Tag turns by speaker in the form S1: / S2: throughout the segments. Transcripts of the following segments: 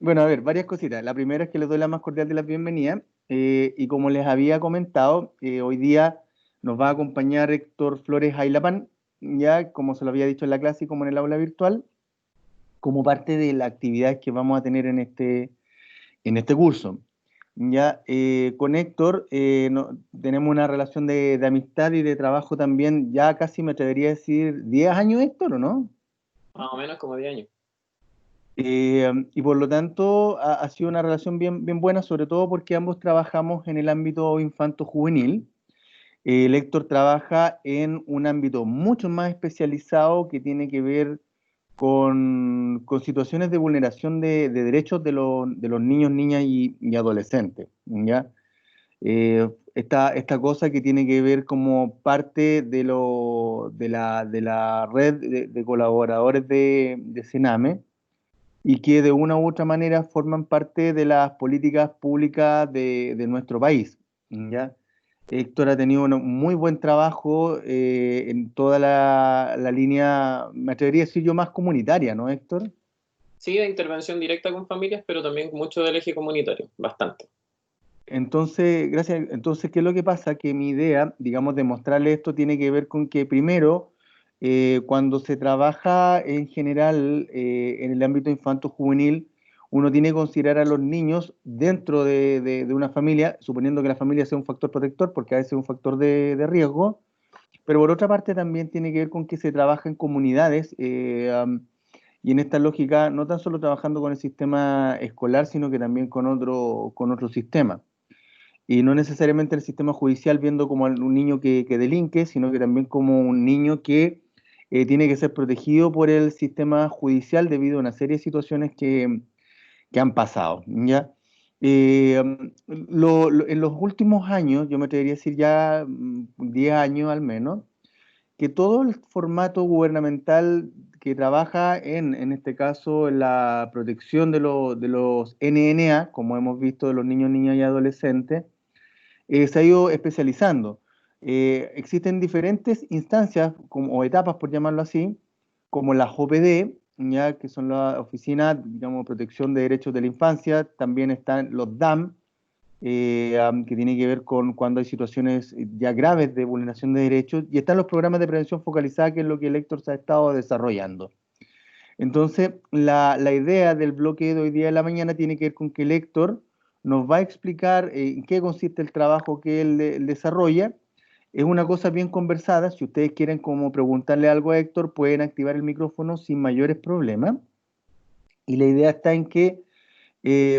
S1: Bueno, a ver, varias cositas. La primera es que les doy la más cordial de las bienvenidas. Y como les había comentado, hoy día nos va a acompañar Héctor Flores Aylapán, ya como se lo había dicho en la clase y como en el aula virtual, como parte de las actividades que vamos a tener en este curso. Ya, con Héctor tenemos una relación de amistad y de trabajo también, ya casi me atrevería a decir 10 años, Héctor, ¿o no?
S2: Más o menos como 10 años.
S1: Y por lo tanto ha sido una relación bien buena, sobre todo porque ambos trabajamos en el ámbito infanto-juvenil. El Héctor trabaja en un ámbito mucho más especializado que tiene que ver con situaciones de vulneración de derechos de los niños, niñas y adolescentes, ¿ya? Esta cosa que tiene que ver como parte de la red de colaboradores de Sename y que de una u otra manera forman parte de las políticas públicas de nuestro país, ¿ya? Héctor ha tenido un muy buen trabajo en toda la línea, me atrevería a decir yo, más comunitaria, ¿no, Héctor?
S2: Sí, de intervención directa con familias, pero también mucho del eje comunitario, bastante.
S1: Entonces, gracias. Entonces, ¿qué es lo que pasa? Que mi idea, digamos, de mostrarle esto tiene que ver con que primero, cuando se trabaja en general en el ámbito infanto-juvenil, uno tiene que considerar a los niños dentro de una familia, suponiendo que la familia sea un factor protector, porque a veces es un factor de riesgo, pero por otra parte también tiene que ver con que se trabaja en comunidades y en esta lógica no tan solo trabajando con el sistema escolar, sino que también con otro sistema y no necesariamente el sistema judicial viendo como a un niño que delinque, sino que también como un niño que tiene que ser protegido por el sistema judicial debido a una serie de situaciones que han pasado, ¿ya? En los últimos años, yo me atrevería a decir ya 10 años al menos, que todo el formato gubernamental que trabaja en este caso, en la protección de los NNA, como hemos visto, de los niños, niñas y adolescentes, se ha ido especializando. Existen diferentes instancias o etapas, por llamarlo así, como las OPD, ya que son las oficinas, digamos, protección de derechos de la infancia, también están los DAM, que tiene que ver con cuando hay situaciones ya graves de vulneración de derechos, y están los programas de prevención focalizada, que es lo que el Héctor se ha estado desarrollando. Entonces, la idea del bloque de hoy día de la mañana tiene que ver con que el Héctor nos va a explicar en qué consiste el trabajo que él desarrolla. Es una cosa bien conversada. Si ustedes quieren como preguntarle algo a Héctor, pueden activar el micrófono sin mayores problemas. Y la idea está en que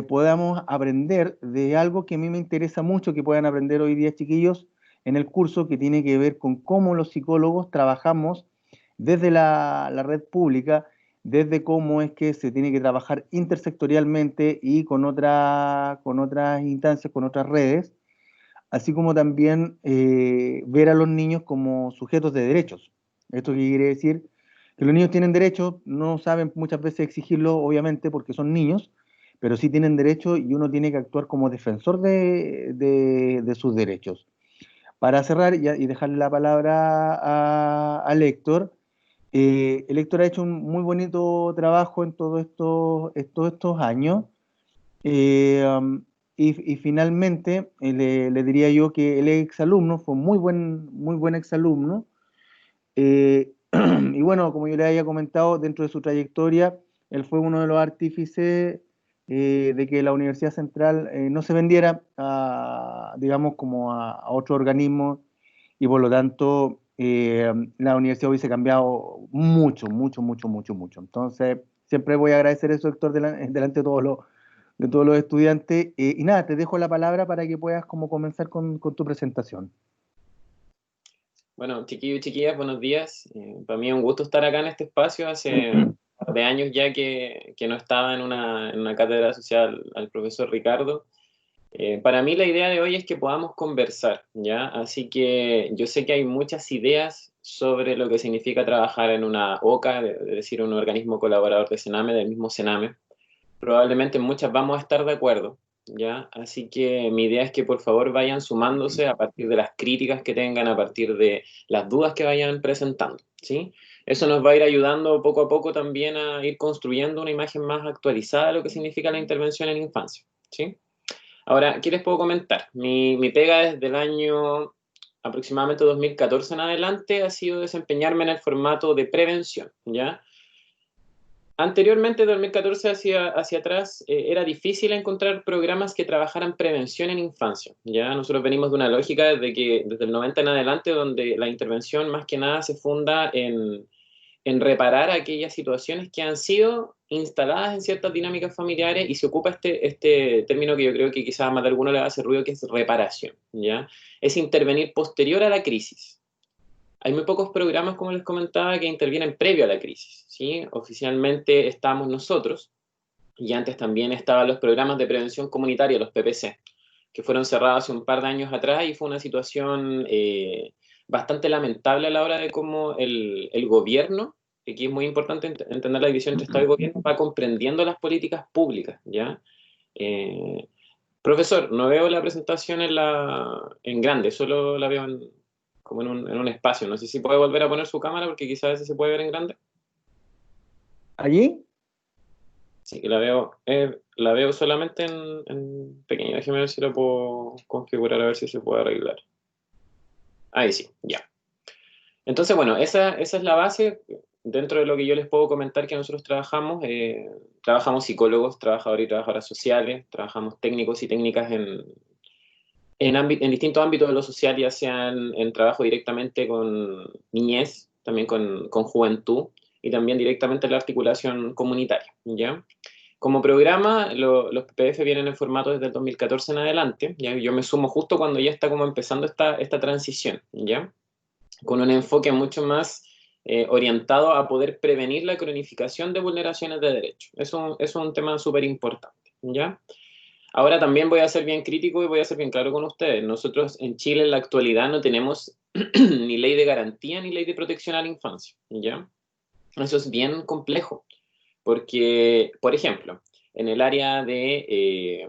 S1: podamos aprender de algo que a mí me interesa mucho que puedan aprender hoy día, chiquillos, en el curso, que tiene que ver con cómo los psicólogos trabajamos desde la red pública, desde cómo es que se tiene que trabajar intersectorialmente y con otras instancias, con otras redes, así como también ver a los niños como sujetos de derechos. ¿Esto qué quiere decir? Que los niños tienen derechos, no saben muchas veces exigirlo, obviamente, porque son niños, pero sí tienen derechos y uno tiene que actuar como defensor de sus derechos. Para cerrar y dejarle la palabra al Héctor, el Héctor ha hecho un muy bonito trabajo en todos estos años. Y finalmente, le diría yo que el exalumno fue un muy buen exalumno. Eh, y bueno, como yo le había comentado, dentro de su trayectoria, él fue uno de los artífices de que la Universidad Central no se vendiera, digamos, como a otro organismo y por lo tanto la universidad hubiese cambiado mucho. Entonces, siempre voy a agradecer eso, Héctor, delante de todos los estudiantes. Y nada, te dejo la palabra para que puedas como comenzar con tu presentación.
S2: Bueno, chiquillos y chiquillas, buenos días. Para mí es un gusto estar acá en este espacio. Hace un par de años ya que no estaba en una cátedra asociada al profesor Ricardo. Para mí la idea de hoy es que podamos conversar, ¿ya? Así que yo sé que hay muchas ideas sobre lo que significa trabajar en una OCA, es decir, un organismo colaborador de Sename, del mismo Sename. Probablemente muchas vamos a estar de acuerdo, ¿ya? Así que mi idea es que por favor vayan sumándose a partir de las críticas que tengan, a partir de las dudas que vayan presentando, ¿sí? Eso nos va a ir ayudando poco a poco también a ir construyendo una imagen más actualizada de lo que significa la intervención en infancia, ¿sí? Ahora, ¿qué les puedo comentar? Mi pega desde el año aproximadamente 2014 en adelante ha sido desempeñarme en el formato de prevención, ¿ya? Anteriormente, de 2014 hacia atrás, era difícil encontrar programas que trabajaran prevención en infancia. Ya nosotros venimos de una lógica desde el 90 en adelante, donde la intervención más que nada se funda en reparar aquellas situaciones que han sido instaladas en ciertas dinámicas familiares y se ocupa este término que yo creo que quizás a más de alguno le va a hacer ruido, que es reparación. ¿Ya? Es intervenir posterior a la crisis. Hay muy pocos programas, como les comentaba, que intervienen previo a la crisis, ¿sí? Oficialmente estamos nosotros, y antes también estaban los programas de prevención comunitaria, los PPC, que fueron cerrados hace un par de años atrás y fue una situación bastante lamentable a la hora de cómo el gobierno, y aquí es muy importante entender la división entre Estado y gobierno, va comprendiendo las políticas públicas, ¿ya? Eh, Profesor, no veo la presentación en grande, solo la veo como en un espacio. No sé si puede volver a poner su cámara porque quizás a veces se puede ver en grande.
S1: ¿Allí?
S2: Sí, que la veo solamente en pequeño. Déjeme ver si la puedo configurar, a ver si se puede arreglar. Ahí sí, ya. Entonces, bueno, esa es la base. Dentro de lo que yo les puedo comentar que nosotros trabajamos, trabajamos psicólogos, trabajadores y trabajadoras sociales, trabajamos técnicos y técnicas en distintos ámbitos de lo social, ya sean en trabajo directamente con niñez, también con juventud y también directamente en la articulación comunitaria, ¿ya? Como programa, los PPF vienen en formato desde el 2014 en adelante, ¿ya? Yo me sumo justo cuando ya está como empezando esta transición, ¿ya? Con un enfoque mucho más orientado a poder prevenir la cronificación de vulneraciones de derechos. Es un tema súper importante, ¿ya? Ahora también voy a ser bien crítico y voy a ser bien claro con ustedes. Nosotros en Chile en la actualidad no tenemos ni ley de garantía ni ley de protección a la infancia, ¿ya? Eso es bien complejo, porque, por ejemplo, en el área de,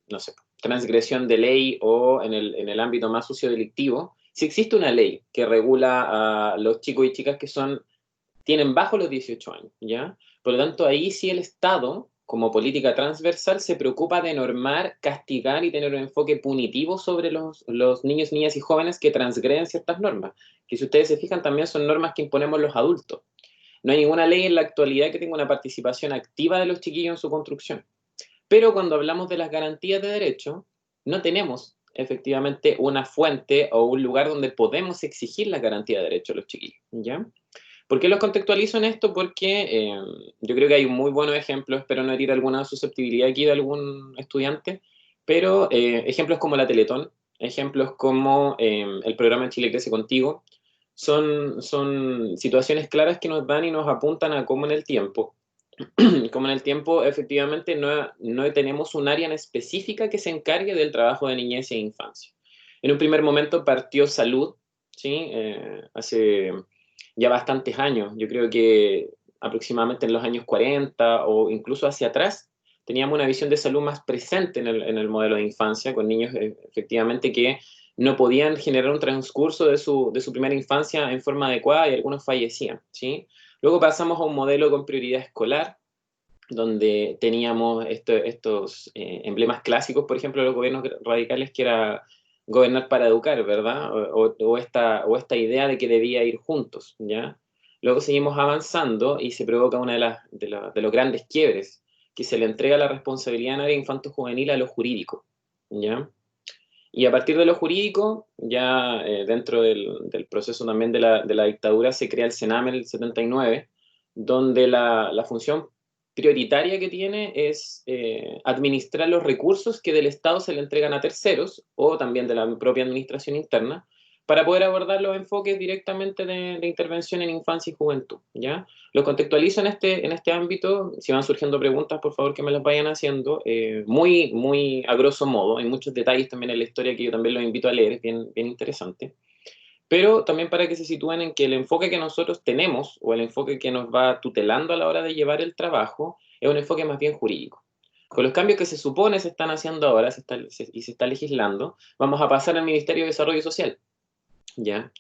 S2: no sé, transgresión de ley o en el ámbito más sociodelictivo, si existe una ley que regula a los chicos y chicas que tienen bajo los 18 años, ¿ya? Por lo tanto, ahí sí el Estado, como política transversal, se preocupa de normar, castigar y tener un enfoque punitivo sobre los niños, niñas y jóvenes que transgreden ciertas normas, que si ustedes se fijan también son normas que imponemos los adultos. No hay ninguna ley en la actualidad que tenga una participación activa de los chiquillos en su construcción. Pero cuando hablamos de las garantías de derecho, no tenemos efectivamente una fuente o un lugar donde podemos exigir la garantía de derecho a los chiquillos, ¿ya? ¿Por qué los contextualizo en esto? Porque yo creo que hay muy buenos ejemplos, espero no herir alguna susceptibilidad aquí de algún estudiante, pero ejemplos como la Teletón, ejemplos como el programa Chile Crece Contigo, son situaciones claras que nos dan y nos apuntan a cómo en el tiempo, como en el tiempo efectivamente no tenemos un área en específica que se encargue del trabajo de niñez e infancia. En un primer momento partió salud, ¿sí? Hace ya bastantes años, yo creo que aproximadamente en los años 40 o incluso hacia atrás, teníamos una visión de salud más presente en el modelo de infancia, con niños efectivamente que no podían generar un transcurso de su primera infancia en forma adecuada y algunos fallecían, ¿sí? Luego pasamos a un modelo con prioridad escolar, donde teníamos estos emblemas clásicos, por ejemplo, de los gobiernos radicales, que era gobernar para educar, ¿verdad? O esta idea de que debía ir juntos, ¿ya? Luego seguimos avanzando y se provoca una de los grandes quiebres, que se le entrega la responsabilidad en área infanto-juvenil a lo jurídico, ¿ya? Y a partir de lo jurídico, ya dentro del proceso también de la dictadura, se crea el CENAME en el 79, donde la función prioritaria que tiene es administrar los recursos que del Estado se le entregan a terceros o también de la propia administración interna para poder abordar los enfoques directamente de intervención en infancia y juventud, ¿ya? Lo contextualizo en este ámbito. Si van surgiendo preguntas, por favor que me las vayan haciendo. Muy, muy a grosso modo. Hay muchos detalles también en la historia que yo también los invito a leer, es bien, bien interesante. Pero también para que se sitúen en que el enfoque que nosotros tenemos o el enfoque que nos va tutelando a la hora de llevar el trabajo es un enfoque más bien jurídico. Con los cambios que se supone se están haciendo ahora y se está legislando, vamos a pasar al Ministerio de Desarrollo Social, ¿ya?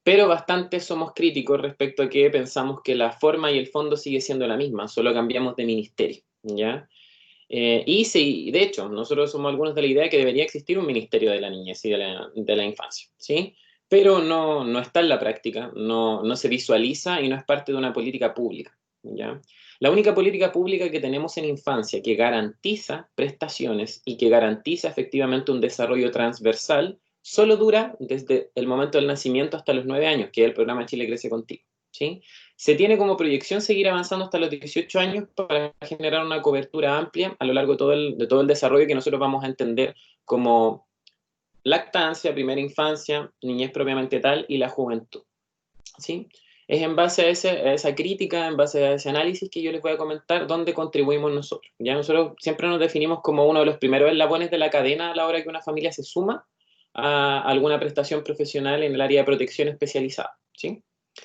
S2: Pero bastante somos críticos respecto a que pensamos que la forma y el fondo sigue siendo la misma, solo cambiamos de ministerio, ¿ya? Y sí, de hecho, nosotros somos algunos de la idea de que debería existir un ministerio de la niñez y de la infancia, ¿sí? Pero no está en la práctica, no se visualiza y no es parte de una política pública, ¿ya? La única política pública que tenemos en infancia que garantiza prestaciones y que garantiza efectivamente un desarrollo transversal solo dura desde el momento del nacimiento hasta los 9 años, que es el programa Chile Crece Contigo, ¿sí? Se tiene como proyección seguir avanzando hasta los 18 años para generar una cobertura amplia a lo largo de todo el desarrollo que nosotros vamos a entender como lactancia, primera infancia, niñez propiamente tal y la juventud, ¿sí? Es en base a esa crítica, en base a ese análisis que yo les voy a comentar dónde contribuimos nosotros. Ya nosotros siempre nos definimos como uno de los primeros eslabones de la cadena a la hora que una familia se suma a alguna prestación profesional en el área de protección especializada, ¿sí?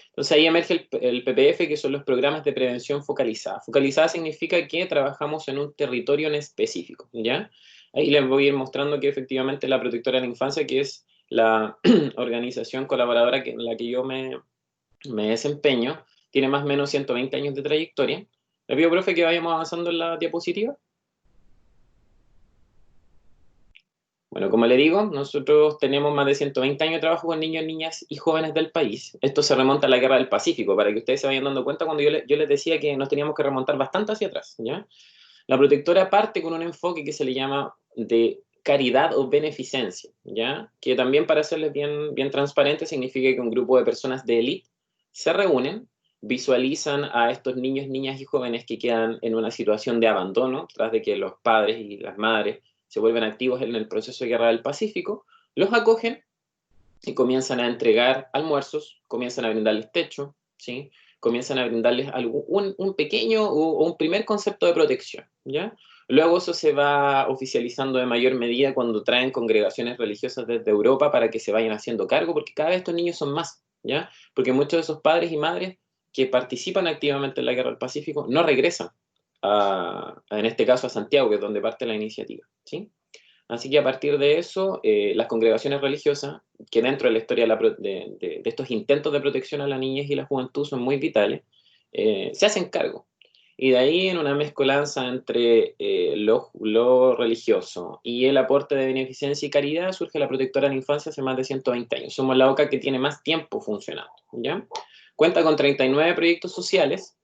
S2: Entonces ahí emerge el PPF, que son los programas de prevención focalizada. Focalizada significa que trabajamos en un territorio en específico, ¿ya? Ahí les voy a ir mostrando que efectivamente la Protectora de la Infancia, que es la organización colaboradora en la que yo me desempeño, tiene más o menos 120 años de trayectoria. Le pido, profe, que vayamos avanzando en la diapositiva. Bueno, como le digo, nosotros tenemos más de 120 años de trabajo con niños, niñas y jóvenes del país. Esto se remonta a la Guerra del Pacífico, para que ustedes se vayan dando cuenta cuando yo les decía que nos teníamos que remontar bastante hacia atrás, ¿ya? La protectora parte con un enfoque que se le llama de caridad o beneficencia, ¿ya? Que también, para serles bien transparente, significa que un grupo de personas de élite se reúnen, visualizan a estos niños, niñas y jóvenes que quedan en una situación de abandono, tras de que los padres y las madres se vuelven activos en el proceso de Guerra del Pacífico, los acogen y comienzan a entregar almuerzos, comienzan a brindarles techo, ¿sí? Comienzan a brindarles un pequeño o un primer concepto de protección, ¿ya? Luego eso se va oficializando de mayor medida cuando traen congregaciones religiosas desde Europa para que se vayan haciendo cargo, porque cada vez estos niños son más, ¿ya? Porque muchos de esos padres y madres que participan activamente en la Guerra del Pacífico no regresan, en este caso a Santiago, que es donde parte la iniciativa, ¿sí? Así que a partir de eso, las congregaciones religiosas, que dentro de la historia de estos intentos de protección a la niñez y la juventud son muy vitales, se hacen cargo. Y de ahí, en una mezcolanza entre lo religioso y el aporte de beneficencia y caridad, surge la Protectora de la Infancia hace más de 120 años. Somos la OCA que tiene más tiempo funcionando, ¿ya? Cuenta con 39 proyectos sociales,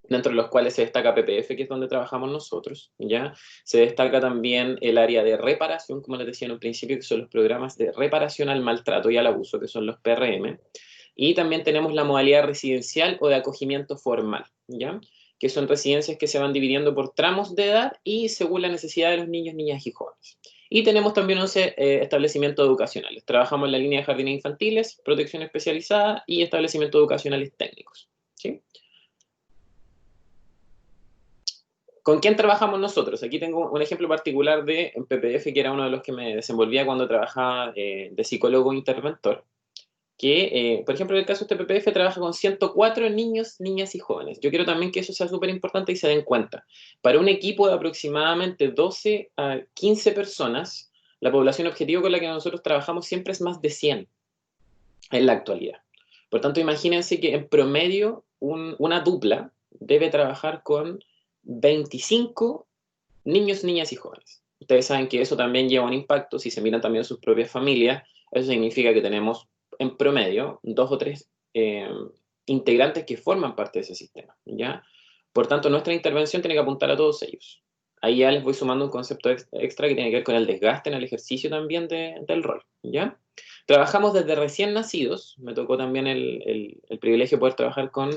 S2: dentro de los cuales se destaca PPF, que es donde trabajamos nosotros, ¿ya? Se destaca también el área de reparación, como les decía en un principio, que son los programas de reparación al maltrato y al abuso, que son los PRM, y también tenemos la modalidad residencial o de acogimiento formal, ¿ya? Que son residencias que se van dividiendo por tramos de edad y según la necesidad de los niños, niñas y jóvenes. Y tenemos también 11 establecimientos educacionales. Trabajamos en la línea de jardines infantiles, protección especializada y establecimientos educacionales técnicos, ¿sí? ¿Con quién trabajamos nosotros? Aquí tengo un ejemplo particular de PPF, que era uno de los que me desenvolvía cuando trabajaba de psicólogo interventor, que, por ejemplo, en el caso de este PPF trabaja con 104 niños, niñas y jóvenes. Yo quiero también que eso sea súper importante y se den cuenta. Para un equipo de aproximadamente 12 a 15 personas, la población objetivo con la que nosotros trabajamos siempre es más de 100 en la actualidad. Por tanto, imagínense que en promedio una dupla debe trabajar con 25 niños, niñas y jóvenes. Ustedes saben que eso también lleva un impacto, si se miran también sus propias familias, eso significa que tenemos en promedio 2 o 3 integrantes que forman parte de ese sistema, ¿ya? Por tanto, nuestra intervención tiene que apuntar a todos ellos. Ahí ya les voy sumando un concepto extra que tiene que ver con el desgaste en el ejercicio también del rol, ¿ya? Trabajamos desde recién nacidos, me tocó también el privilegio de poder trabajar con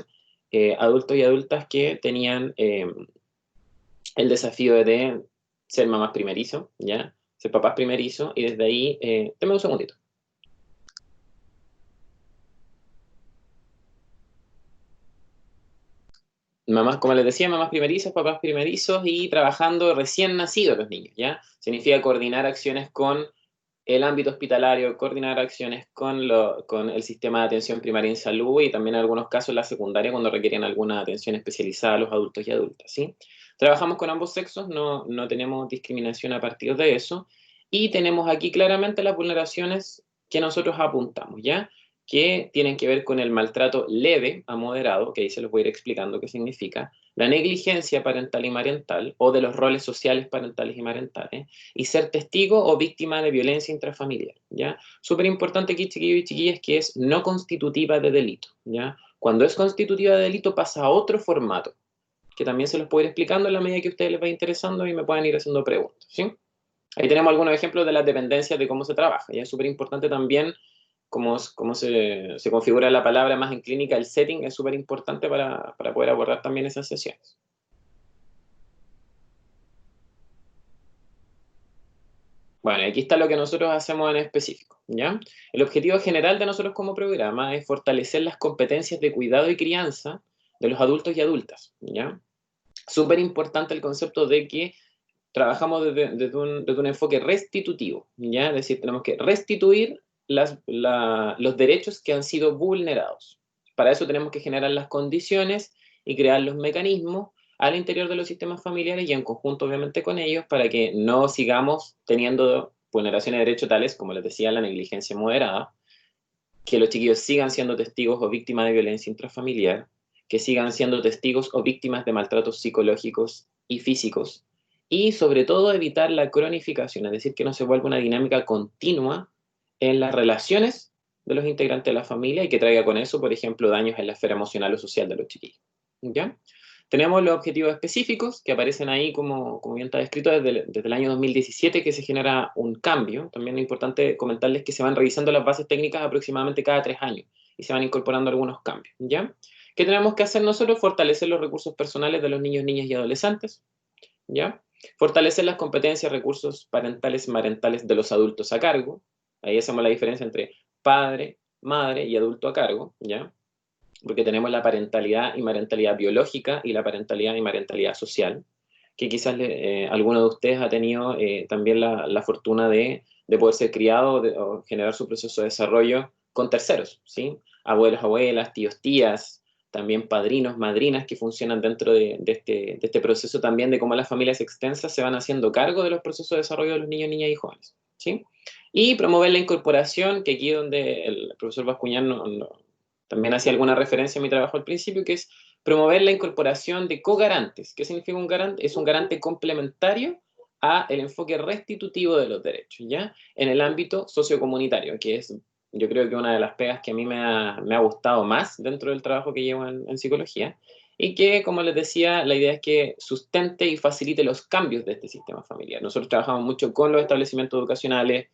S2: adultos y adultas que tenían el desafío de ser mamás primerizo, ¿ya? Ser papás primerizo, y desde ahí, dame un segundito. Mamás, como les decía, mamás primerizas, papás primerizos y trabajando recién nacidos los niños, ¿ya? Significa coordinar acciones con el ámbito hospitalario, coordinar acciones con el sistema de atención primaria en salud y también en algunos casos la secundaria cuando requieren alguna atención especializada a los adultos y adultas, ¿sí? Trabajamos con ambos sexos, no tenemos discriminación a partir de eso, y tenemos aquí claramente las vulneraciones que nosotros apuntamos, ¿ya? Que tienen que ver con el maltrato leve a moderado, que ahí se los voy a ir explicando qué significa, la negligencia parental y marental, o de los roles sociales parentales y marentales, y ser testigo o víctima de violencia intrafamiliar, ¿ya? Súper importante aquí, chiquillos y chiquillas, que es no constitutiva de delito, ¿ya? Cuando es constitutiva de delito pasa a otro formato, que también se los puedo ir explicando en la medida que a ustedes les va interesando y me puedan ir haciendo preguntas, ¿sí? Ahí tenemos algunos ejemplos de las dependencias de cómo se trabaja, y es súper importante también cómo se configura la palabra más en clínica, el setting es súper importante para poder abordar también esas sesiones. Bueno, aquí está lo que nosotros hacemos en específico, ¿ya? El objetivo general de nosotros como programa es fortalecer las competencias de cuidado y crianza de los adultos y adultas, ¿ya? Súper importante el concepto de que trabajamos desde un enfoque restitutivo, ¿ya? Es decir, tenemos que restituir los derechos que han sido vulnerados. Para eso tenemos que generar las condiciones y crear los mecanismos al interior de los sistemas familiares y en conjunto, obviamente, con ellos, para que no sigamos teniendo vulneraciones de derechos tales, como les decía, la negligencia moderada, que los chiquillos sigan siendo testigos o víctimas de violencia intrafamiliar, que sigan siendo testigos o víctimas de maltratos psicológicos y físicos, y sobre todo evitar la cronificación, es decir, que no se vuelva una dinámica continua en las relaciones de los integrantes de la familia y que traiga con eso, por ejemplo, daños en la esfera emocional o social de los chiquillos. ¿Ya? Tenemos los objetivos específicos que aparecen ahí, como bien está descrito, desde el año 2017 que se genera un cambio. También es importante comentarles que se van revisando las bases técnicas aproximadamente cada 3 años y se van incorporando algunos cambios. ¿Ya? ¿Qué tenemos que hacer nosotros? Fortalecer los recursos personales de los niños, niñas y adolescentes. ¿Ya? Fortalecer las competencias, recursos parentales y marentales de los adultos a cargo. Ahí hacemos la diferencia entre padre, madre y adulto a cargo. ¿Ya? Porque tenemos la parentalidad y marentalidad biológica y la parentalidad y marentalidad social, que quizás alguno de ustedes ha tenido también la fortuna de poder ser criado o generar su proceso de desarrollo con terceros, ¿sí? Abuelos, abuelas, tíos, tías, también padrinos, madrinas que funcionan dentro de este proceso también de cómo las familias extensas se van haciendo cargo de los procesos de desarrollo de los niños, niñas y jóvenes, ¿sí? Y promover la incorporación, que aquí es donde el profesor Bascuñán también hacía alguna referencia a mi trabajo al principio, que es promover la incorporación de cogarantes. ¿Qué significa un garante? Es un garante complementario a el enfoque restitutivo de los derechos, ¿ya? En el ámbito sociocomunitario, que es, yo creo que una de las pegas que a mí me ha gustado más dentro del trabajo que llevo en psicología, y que, como les decía, la idea es que sustente y facilite los cambios de este sistema familiar. Nosotros trabajamos mucho con los establecimientos educacionales,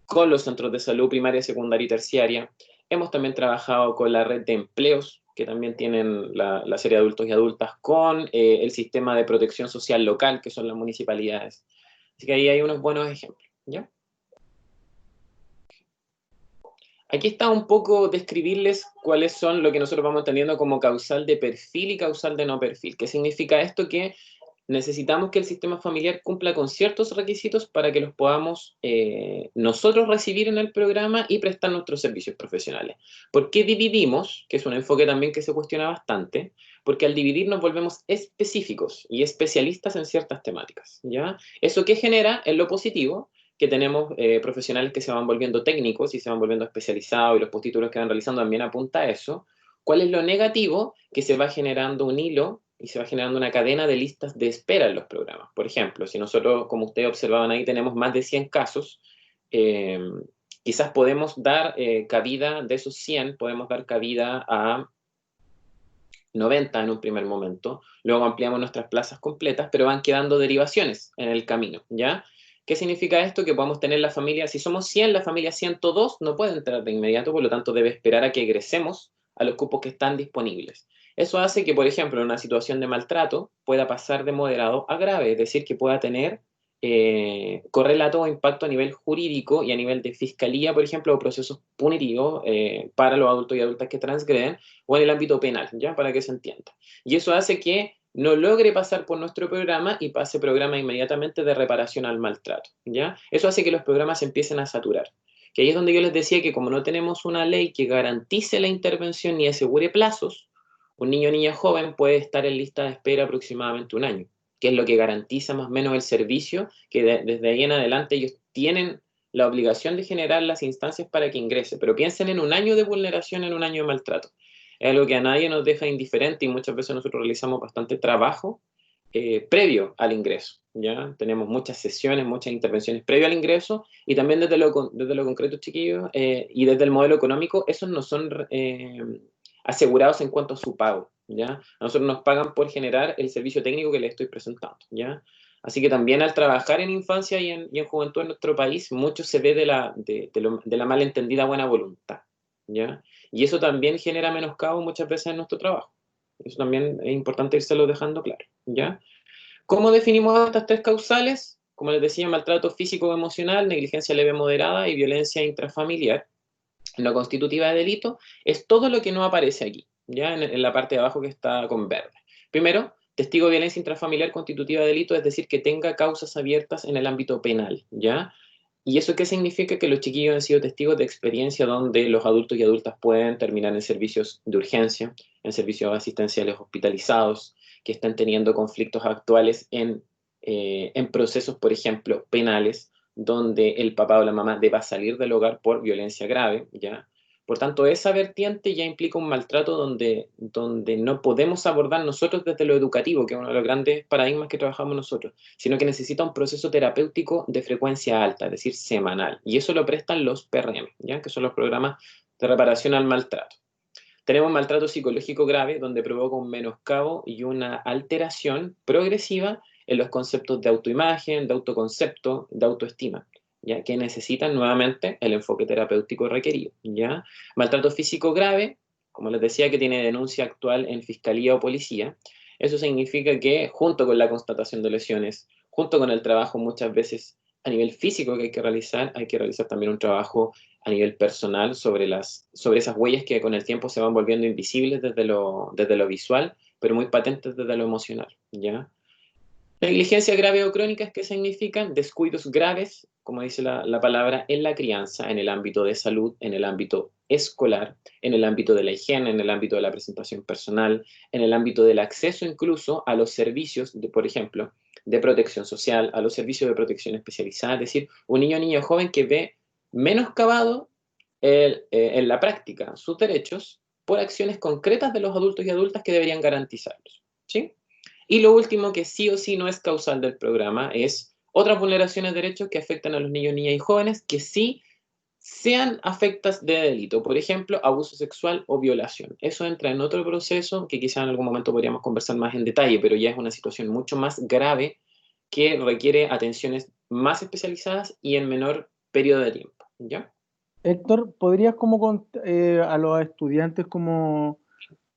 S2: con los centros de salud primaria, secundaria y terciaria. Hemos también trabajado con la red de empleos, que también tienen la serie de adultos y adultas, con el sistema de protección social local, que son las municipalidades. Así que ahí hay unos buenos ejemplos, ¿ya? Aquí está un poco describirles cuáles son lo que nosotros vamos entendiendo como causal de perfil y causal de no perfil. ¿Qué significa esto? Que necesitamos que el sistema familiar cumpla con ciertos requisitos para que los podamos nosotros recibir en el programa y prestar nuestros servicios profesionales. ¿Por qué dividimos? Que es un enfoque también que se cuestiona bastante, porque al dividir nos volvemos específicos y especialistas en ciertas temáticas, ¿ya? ¿Eso qué genera? En lo positivo, que tenemos profesionales que se van volviendo técnicos y se van volviendo especializados y los postítulos que van realizando también apunta a eso. ¿Cuál es lo negativo? Que se va generando un hilo y se va generando una cadena de listas de espera en los programas. Por ejemplo, si nosotros, como ustedes observaban ahí, tenemos más de 100 casos, eh, quizás podemos dar cabida, de esos 100, podemos dar cabida a 90 en un primer momento, luego ampliamos nuestras plazas completas, pero van quedando derivaciones en el camino, ¿ya? ¿Qué significa esto? Que podemos tener la familia, si somos 100, la familia 102 no puede entrar de inmediato, por lo tanto debe esperar a que egresemos a los cupos que están disponibles. Eso hace que, por ejemplo, en una situación de maltrato pueda pasar de moderado a grave, es decir, que pueda tener correlato o impacto a nivel jurídico y a nivel de fiscalía, por ejemplo, o procesos punitivos para los adultos y adultas que transgreden, o en el ámbito penal, ¿ya? Para que se entienda. Y eso hace que no logre pasar por nuestro programa y pase programa inmediatamente de reparación al maltrato, ¿ya? Eso hace que los programas se empiecen a saturar. Que ahí es donde yo les decía que como no tenemos una ley que garantice la intervención ni asegure plazos, un niño o niña joven puede estar en lista de espera aproximadamente un año, que es lo que garantiza más o menos el servicio, que desde ahí en adelante ellos tienen la obligación de generar las instancias para que ingrese. Pero piensen en un año de vulneración, en un año de maltrato. Es algo que a nadie nos deja indiferente y muchas veces nosotros realizamos bastante trabajo previo al ingreso. ¿Ya? Tenemos muchas sesiones, muchas intervenciones previo al ingreso y también desde lo concreto, chiquillos, y desde el modelo económico, esos no son asegurados en cuanto a su pago. ¿Ya? A nosotros nos pagan por generar el servicio técnico que les estoy presentando. ¿Ya? Así que también al trabajar en infancia y en juventud en nuestro país, mucho se ve de la malentendida buena voluntad. ¿Ya? Y eso también genera menoscabo muchas veces en nuestro trabajo. Eso también es importante irse dejando claro. ¿Ya? ¿Cómo definimos estas tres causales? Como les decía, maltrato físico o emocional, negligencia leve moderada y violencia intrafamiliar. Lo constitutiva de delito es todo lo que no aparece aquí, ya en la parte de abajo que está con verde. Primero, testigo de violencia intrafamiliar constitutiva de delito, es decir, que tenga causas abiertas en el ámbito penal, ¿ya? ¿Y eso qué significa? Que los chiquillos han sido testigos de experiencia donde los adultos y adultas pueden terminar en servicios de urgencia, en servicios asistenciales hospitalizados, que están teniendo conflictos actuales en procesos, por ejemplo, penales, donde el papá o la mamá deba salir del hogar por violencia grave, ¿ya? Por tanto, esa vertiente ya implica un maltrato donde no podemos abordar nosotros desde lo educativo, que es uno de los grandes paradigmas que trabajamos nosotros, sino que necesita un proceso terapéutico de frecuencia alta, es decir, semanal. Y eso lo prestan los PRM, ¿ya? Que son los programas de reparación al maltrato. Tenemos maltrato psicológico grave, donde provoca un menoscabo y una alteración progresiva en los conceptos de autoimagen, de autoconcepto, de autoestima, ¿ya? Que necesitan nuevamente el enfoque terapéutico requerido, ¿ya? Maltrato físico grave, como les decía, que tiene denuncia actual en fiscalía o policía. Eso significa que junto con la constatación de lesiones, junto con el trabajo muchas veces a nivel físico que hay que realizar también un trabajo a nivel personal sobre esas huellas que con el tiempo se van volviendo invisibles desde lo visual, pero muy patentes desde lo emocional, ¿ya? Negligencia grave o crónica, ¿qué significan? Descuidos graves, como dice la palabra, en la crianza, en el ámbito de salud, en el ámbito escolar, en el ámbito de la higiene, en el ámbito de la presentación personal, en el ámbito del acceso incluso a los servicios, por ejemplo, de protección social, a los servicios de protección especializada, es decir, un niño o niña joven que ve menoscabado en la práctica sus derechos por acciones concretas de los adultos y adultas que deberían garantizarlos, ¿sí? Y lo último que sí o sí no es causal del programa es otras vulneraciones de derechos que afectan a los niños, niñas y jóvenes que sí sean afectas de delito, por ejemplo, abuso sexual o violación. Eso entra en otro proceso que quizá en algún momento podríamos conversar más en detalle, pero ya es una situación mucho más grave que requiere atenciones más especializadas y en menor periodo de tiempo, ¿ya?
S1: Héctor, ¿podrías como a los estudiantes como,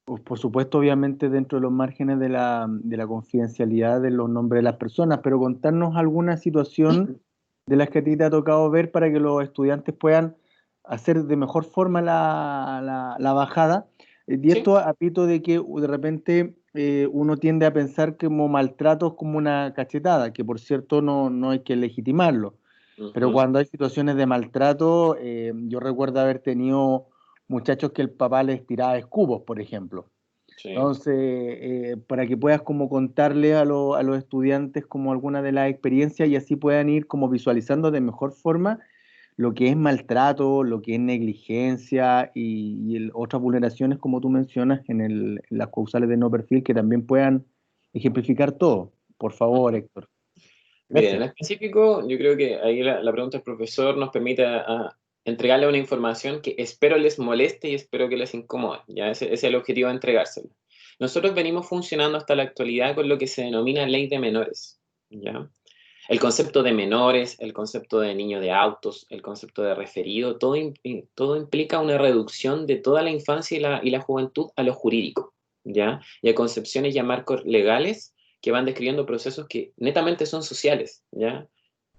S1: pues, por supuesto, obviamente dentro de los márgenes de la confidencialidad de los nombres de las personas, pero contarnos alguna situación de las que a ti te ha tocado ver para que los estudiantes puedan hacer de mejor forma la bajada? Y
S2: ¿Sí?
S1: esto a pito de que de repente uno tiende a pensar que como maltrato es como una cachetada, que por cierto no hay que legitimarlo. Pero
S2: Ujú.
S1: cuando hay situaciones de maltrato, yo recuerdo haber tenido muchachos que el papá les tiraba escupos, por ejemplo.
S2: Sí.
S1: Entonces, para que puedas como contarle a los estudiantes como alguna de las experiencias y así puedan ir como visualizando de mejor forma lo que es maltrato, lo que es negligencia y otras vulneraciones como tú mencionas en las causales de no perfil que también puedan ejemplificar todo. Por favor, Héctor.
S2: Miren, en
S1: Gracias.
S2: específico, yo creo que ahí la pregunta del profesor nos permite entregarle una información que espero les moleste y espero que les incomode. Ya ese es el objetivo de entregárselo. Nosotros venimos funcionando hasta la actualidad con lo que se denomina ley de menores. ¿Ya? El concepto de menores, el concepto de niño de autos, el concepto de referido, todo implica una reducción de toda la infancia y la juventud a lo jurídico, ¿ya? Y a concepciones y a marcos legales que van describiendo procesos que netamente son sociales, ¿ya?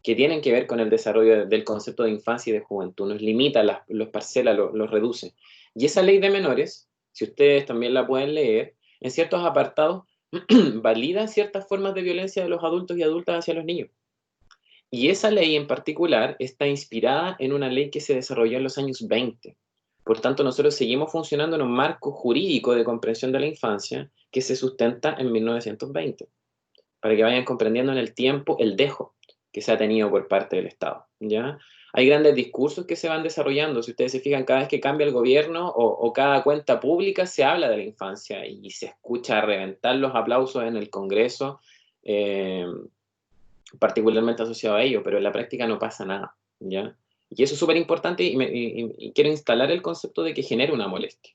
S2: Que tienen que ver con el desarrollo del concepto de infancia y de juventud. Nos limita, los parcela, los reduce. Y esa ley de menores, si ustedes también la pueden leer, en ciertos apartados valida ciertas formas de violencia de los adultos y adultas hacia los niños. Y esa ley en particular está inspirada en una ley que se desarrolló en los años 20. Por tanto, nosotros seguimos funcionando en un marco jurídico de comprensión de la infancia que se sustenta en 1920, para que vayan comprendiendo en el tiempo el dejo que se ha tenido por parte del Estado, ¿ya? Hay grandes discursos que se van desarrollando. Si ustedes se fijan, cada vez que cambia el gobierno o cada cuenta pública se habla de la infancia y se escucha reventar los aplausos en el Congreso, particularmente asociado a ello, pero en la práctica no pasa nada, ¿ya? Y eso es súper importante y quiero instalar el concepto de que genera una molestia.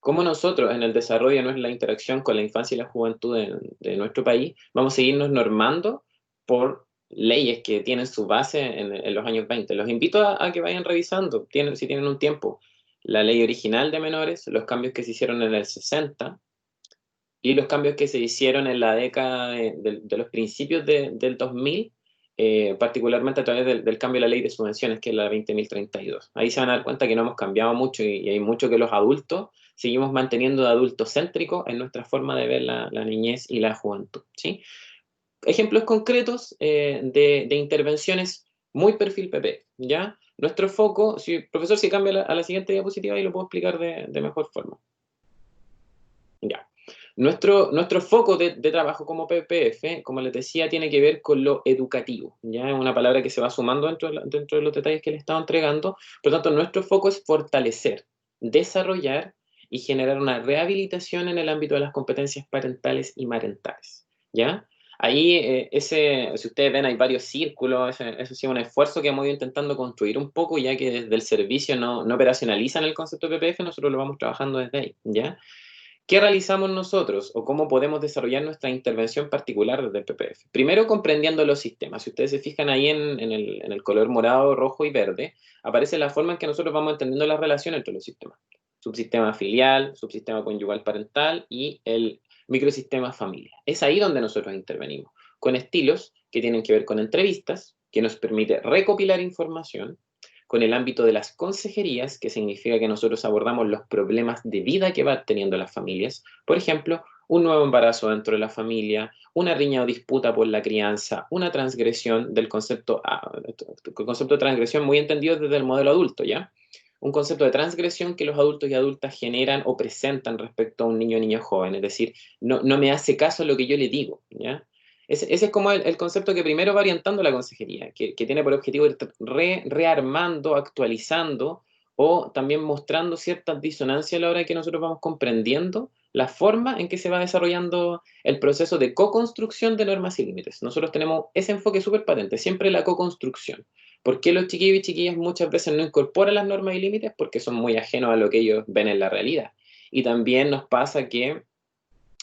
S2: Cómo nosotros en el desarrollo de la interacción con la infancia y la juventud de nuestro país vamos a seguirnos normando por leyes que tienen su base en los años 20. Los invito a que vayan revisando, si tienen un tiempo, la ley original de menores, los cambios que se hicieron en el 60 y los cambios que se hicieron en la década de los principios del 2000, particularmente a través del cambio de la ley de subvenciones, que es la 20.032. Ahí se van a dar cuenta que no hemos cambiado mucho y hay mucho que los adultos seguimos manteniendo de adultos céntricos en nuestra forma de ver la niñez y la juventud, ¿sí? Ejemplos concretos de intervenciones muy perfil PP, ¿ya? Nuestro foco, profesor, si cambia a la siguiente diapositiva, ahí lo puedo explicar de mejor forma. Ya. Nuestro foco de trabajo como PPF, como les decía, tiene que ver con lo educativo. Ya es una palabra que se va sumando dentro de los detalles que le estaba entregando. Por lo tanto, nuestro foco es fortalecer, desarrollar y generar una rehabilitación en el ámbito de las competencias parentales y marentales. ¿Ya? Ahí, si ustedes ven, hay varios círculos. Eso sí es un esfuerzo que hemos ido intentando construir un poco, ya que desde el servicio no operacionalizan el concepto de PPF, nosotros lo vamos trabajando desde ahí. ¿Ya? ¿Qué realizamos nosotros o cómo podemos desarrollar nuestra intervención particular desde el PPF? Primero, comprendiendo los sistemas. Si ustedes se fijan ahí en el color morado, rojo y verde, aparece la forma en que nosotros vamos entendiendo la relación entre los sistemas. Subsistema filial, subsistema conyugal parental y el microsistema familia. Es ahí donde nosotros intervenimos, con estilos que tienen que ver con entrevistas, que nos permite recopilar información, con el ámbito de las consejerías, que significa que nosotros abordamos los problemas de vida que van teniendo las familias. Por ejemplo, un nuevo embarazo dentro de la familia, una riña o disputa por la crianza, una transgresión del concepto de transgresión muy entendido desde el modelo adulto, ¿ya? Un concepto de transgresión que los adultos y adultas generan o presentan respecto a un niño o niña joven, es decir, no me hace caso lo que yo le digo, ¿ya? Ese es como el concepto que primero va orientando la consejería, que tiene por objetivo ir rearmando, actualizando o también mostrando ciertas disonancias a la hora de que nosotros vamos comprendiendo la forma en que se va desarrollando el proceso de co-construcción de normas y límites. Nosotros tenemos ese enfoque súper patente, siempre la co-construcción. ¿Por qué los chiquillos y chiquillas muchas veces no incorporan las normas y límites? Porque son muy ajenos a lo que ellos ven en la realidad. Y también nos pasa que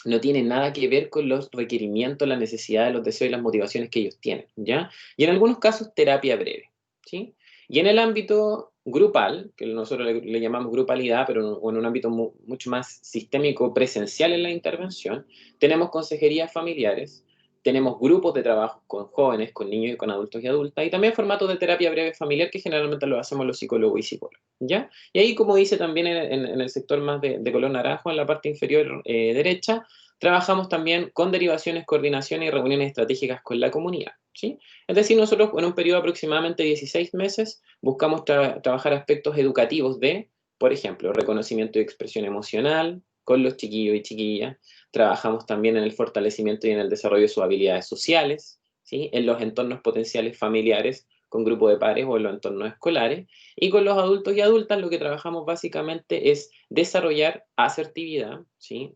S2: no tiene nada que ver con los requerimientos, las necesidades, los deseos y las motivaciones que ellos tienen, ¿ya? Y en algunos casos, terapia breve, ¿sí? Y en el ámbito grupal, que nosotros le llamamos grupalidad, pero en un ámbito mucho más sistémico, presencial en la intervención, tenemos consejerías familiares, tenemos grupos de trabajo con jóvenes, con niños y con adultos y adultas, y también formatos de terapia breve familiar que generalmente lo hacemos los psicólogos y psicólogas, ¿ya? Y ahí, como dice también en el sector más de color naranjo, en la parte inferior derecha, trabajamos también con derivaciones, coordinaciones y reuniones estratégicas con la comunidad, ¿sí? Es decir, nosotros en un periodo de aproximadamente 16 meses buscamos trabajar aspectos educativos de, por ejemplo, reconocimiento y expresión emocional con los chiquillos y chiquillas. Trabajamos también en el fortalecimiento y en el desarrollo de sus habilidades sociales, ¿sí? En los entornos potenciales familiares con grupo de pares o en los entornos escolares. Y con los adultos y adultas lo que trabajamos básicamente es desarrollar asertividad, ¿sí?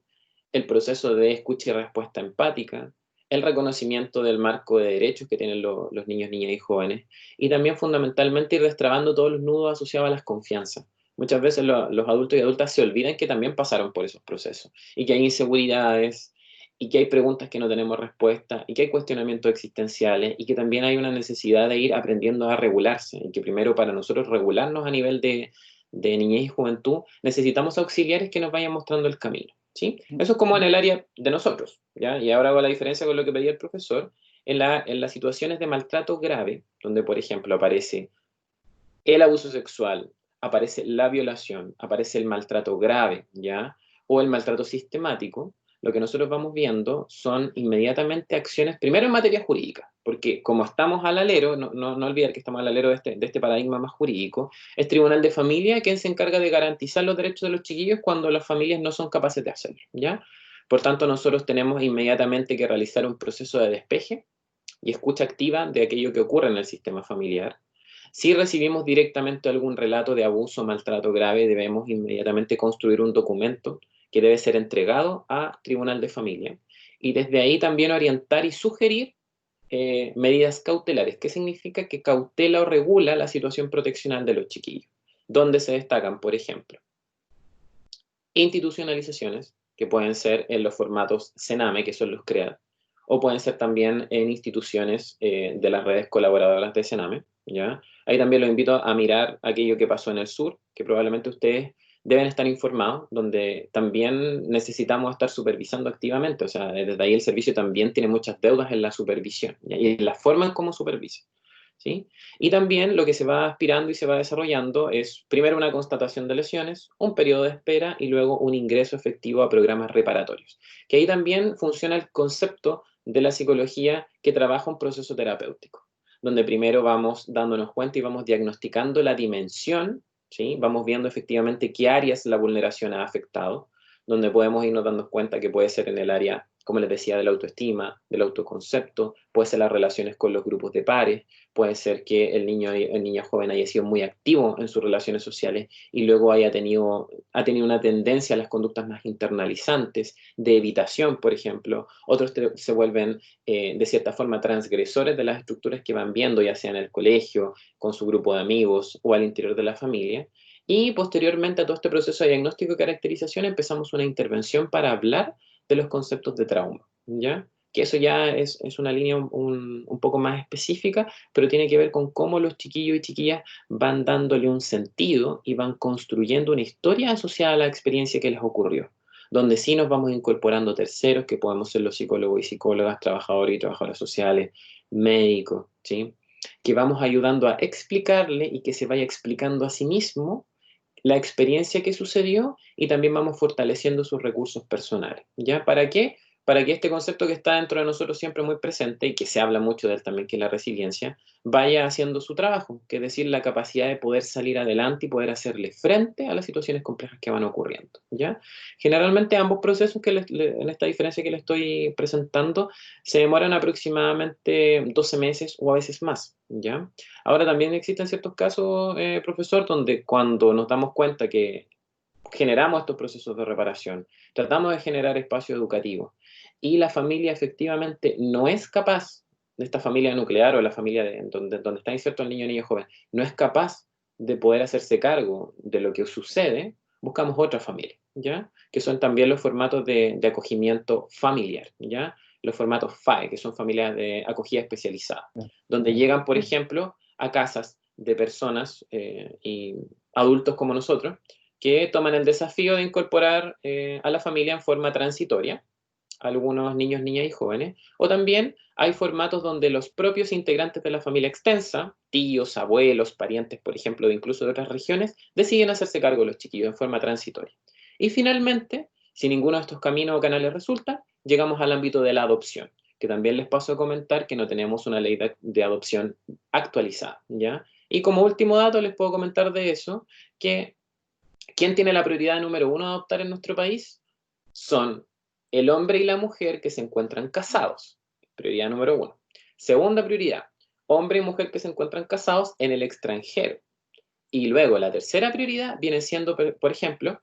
S2: El proceso de escucha y respuesta empática, el reconocimiento del marco de derechos que tienen los niños, niñas y jóvenes, y también fundamentalmente ir destrabando todos los nudos asociados a las confianzas. Muchas veces los adultos y adultas se olvidan que también pasaron por esos procesos, y que hay inseguridades, y que hay preguntas que no tenemos respuesta, y que hay cuestionamientos existenciales, y que también hay una necesidad de ir aprendiendo a regularse, y que primero para nosotros regularnos a nivel de niñez y juventud, necesitamos auxiliares que nos vayan mostrando el camino, ¿sí? Eso es como en el área de nosotros, ¿ya? Y ahora hago la diferencia con lo que pedía el profesor, en las situaciones de maltrato grave, donde por ejemplo aparece el abuso sexual, aparece la violación, aparece el maltrato grave, ¿ya? O el maltrato sistemático, lo que nosotros vamos viendo son inmediatamente acciones, primero en materia jurídica, porque como estamos al alero, no olvidar que estamos al alero de este paradigma más jurídico, es Tribunal de Familia quien se encarga de garantizar los derechos de los chiquillos cuando las familias no son capaces de hacerlo, ¿ya? Por tanto, nosotros tenemos inmediatamente que realizar un proceso de despeje y escucha activa de aquello que ocurre en el sistema familiar. Si recibimos directamente algún relato de abuso o maltrato grave, debemos inmediatamente construir un documento que debe ser entregado a Tribunal de Familia. Y desde ahí también orientar y sugerir medidas cautelares. ¿Qué significa? Que cautela o regula la situación proteccional de los chiquillos. Donde se destacan, por ejemplo, institucionalizaciones, que pueden ser en los formatos CENAME, que son los CREAD, o pueden ser también en instituciones de las redes colaboradoras de CENAME, ¿ya? Ahí también los invito a mirar aquello que pasó en el sur, que probablemente ustedes deben estar informados, donde también necesitamos estar supervisando activamente, o sea, desde ahí el servicio también tiene muchas deudas en la supervisión, ¿ya? Y en la forma en cómo supervisa, ¿sí? Y también lo que se va aspirando y se va desarrollando es primero una constatación de lesiones, un periodo de espera y luego un ingreso efectivo a programas reparatorios. Que ahí también funciona el concepto de la psicología que trabaja un proceso terapéutico, donde primero vamos dándonos cuenta y vamos diagnosticando la dimensión, ¿sí? Vamos viendo efectivamente qué áreas la vulneración ha afectado, donde podemos irnos dando cuenta que puede ser en el área, como les decía, de la autoestima, del autoconcepto, puede ser las relaciones con los grupos de pares, puede ser que el niño joven haya sido muy activo en sus relaciones sociales y luego ha tenido una tendencia a las conductas más internalizantes, de evitación, por ejemplo. Otros se vuelven, de cierta forma, transgresores de las estructuras que van viendo, ya sea en el colegio, con su grupo de amigos o al interior de la familia. Y posteriormente a todo este proceso de diagnóstico y caracterización empezamos una intervención para hablar de los conceptos de trauma, ¿ya? Que eso ya es una línea un poco más específica, pero tiene que ver con cómo los chiquillos y chiquillas van dándole un sentido y van construyendo una historia asociada a la experiencia que les ocurrió, donde sí nos vamos incorporando terceros, que podemos ser los psicólogos y psicólogas, trabajadores y trabajadoras sociales, médicos, ¿sí? Que vamos ayudando a explicarle y que se vaya explicando a sí mismo la experiencia que sucedió y también vamos fortaleciendo sus recursos personales. ¿Ya? ¿Para qué? Para que este concepto que está dentro de nosotros siempre muy presente y que se habla mucho de él también, que es la resiliencia, vaya haciendo su trabajo, que es decir, la capacidad de poder salir adelante y poder hacerle frente a las situaciones complejas que van ocurriendo. ¿Ya? Generalmente ambos procesos en esta diferencia que le estoy presentando se demoran aproximadamente 12 meses o a veces más. ¿Ya? Ahora también existen ciertos casos, profesor, donde cuando nos damos cuenta que generamos estos procesos de reparación, tratamos de generar espacio educativo y la familia efectivamente no es capaz, de esta familia nuclear o la familia donde está inserto el niño o niña joven, no es capaz de poder hacerse cargo de lo que sucede, buscamos otra familia, ¿ya? Que son también los formatos de acogimiento familiar, ¿ya? Los formatos FAE, que son familias de acogida especializada, donde llegan, por ejemplo, a casas de personas y adultos como nosotros, que toman el desafío de incorporar a la familia en forma transitoria, algunos niños, niñas y jóvenes, o también hay formatos donde los propios integrantes de la familia extensa, tíos, abuelos, parientes, por ejemplo, de incluso de otras regiones, deciden hacerse cargo de los chiquillos en forma transitoria. Y finalmente, si ninguno de estos caminos o canales resulta, llegamos al ámbito de la adopción, que también les paso a comentar que no tenemos una ley de adopción actualizada, ¿ya? Y como último dato les puedo comentar de eso, que ¿quién tiene la prioridad número uno de adoptar en nuestro país? Son el hombre y la mujer que se encuentran casados. Prioridad número uno. Segunda prioridad, hombre y mujer que se encuentran casados en el extranjero. Y luego la tercera prioridad viene siendo, por ejemplo,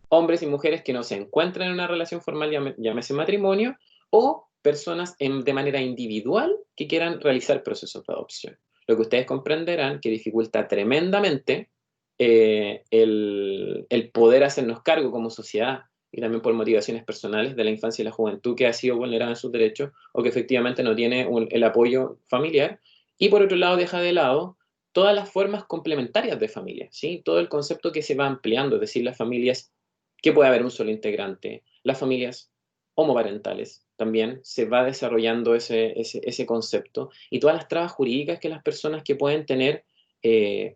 S2: hombres y mujeres que no se encuentran en una relación formal, llámese matrimonio, o personas de manera individual que quieran realizar procesos de adopción. Lo que ustedes comprenderán que dificulta tremendamente el poder hacernos cargo como sociedad y también por motivaciones personales de la infancia y la juventud que ha sido vulnerada en sus derechos o que efectivamente no tiene el apoyo familiar. Y por otro lado deja de lado todas las formas complementarias de familia, ¿sí? Todo el concepto que se va ampliando, es decir, las familias que puede haber un solo integrante, las familias homoparentales, también se va desarrollando ese concepto y todas las trabas jurídicas que las personas que pueden tener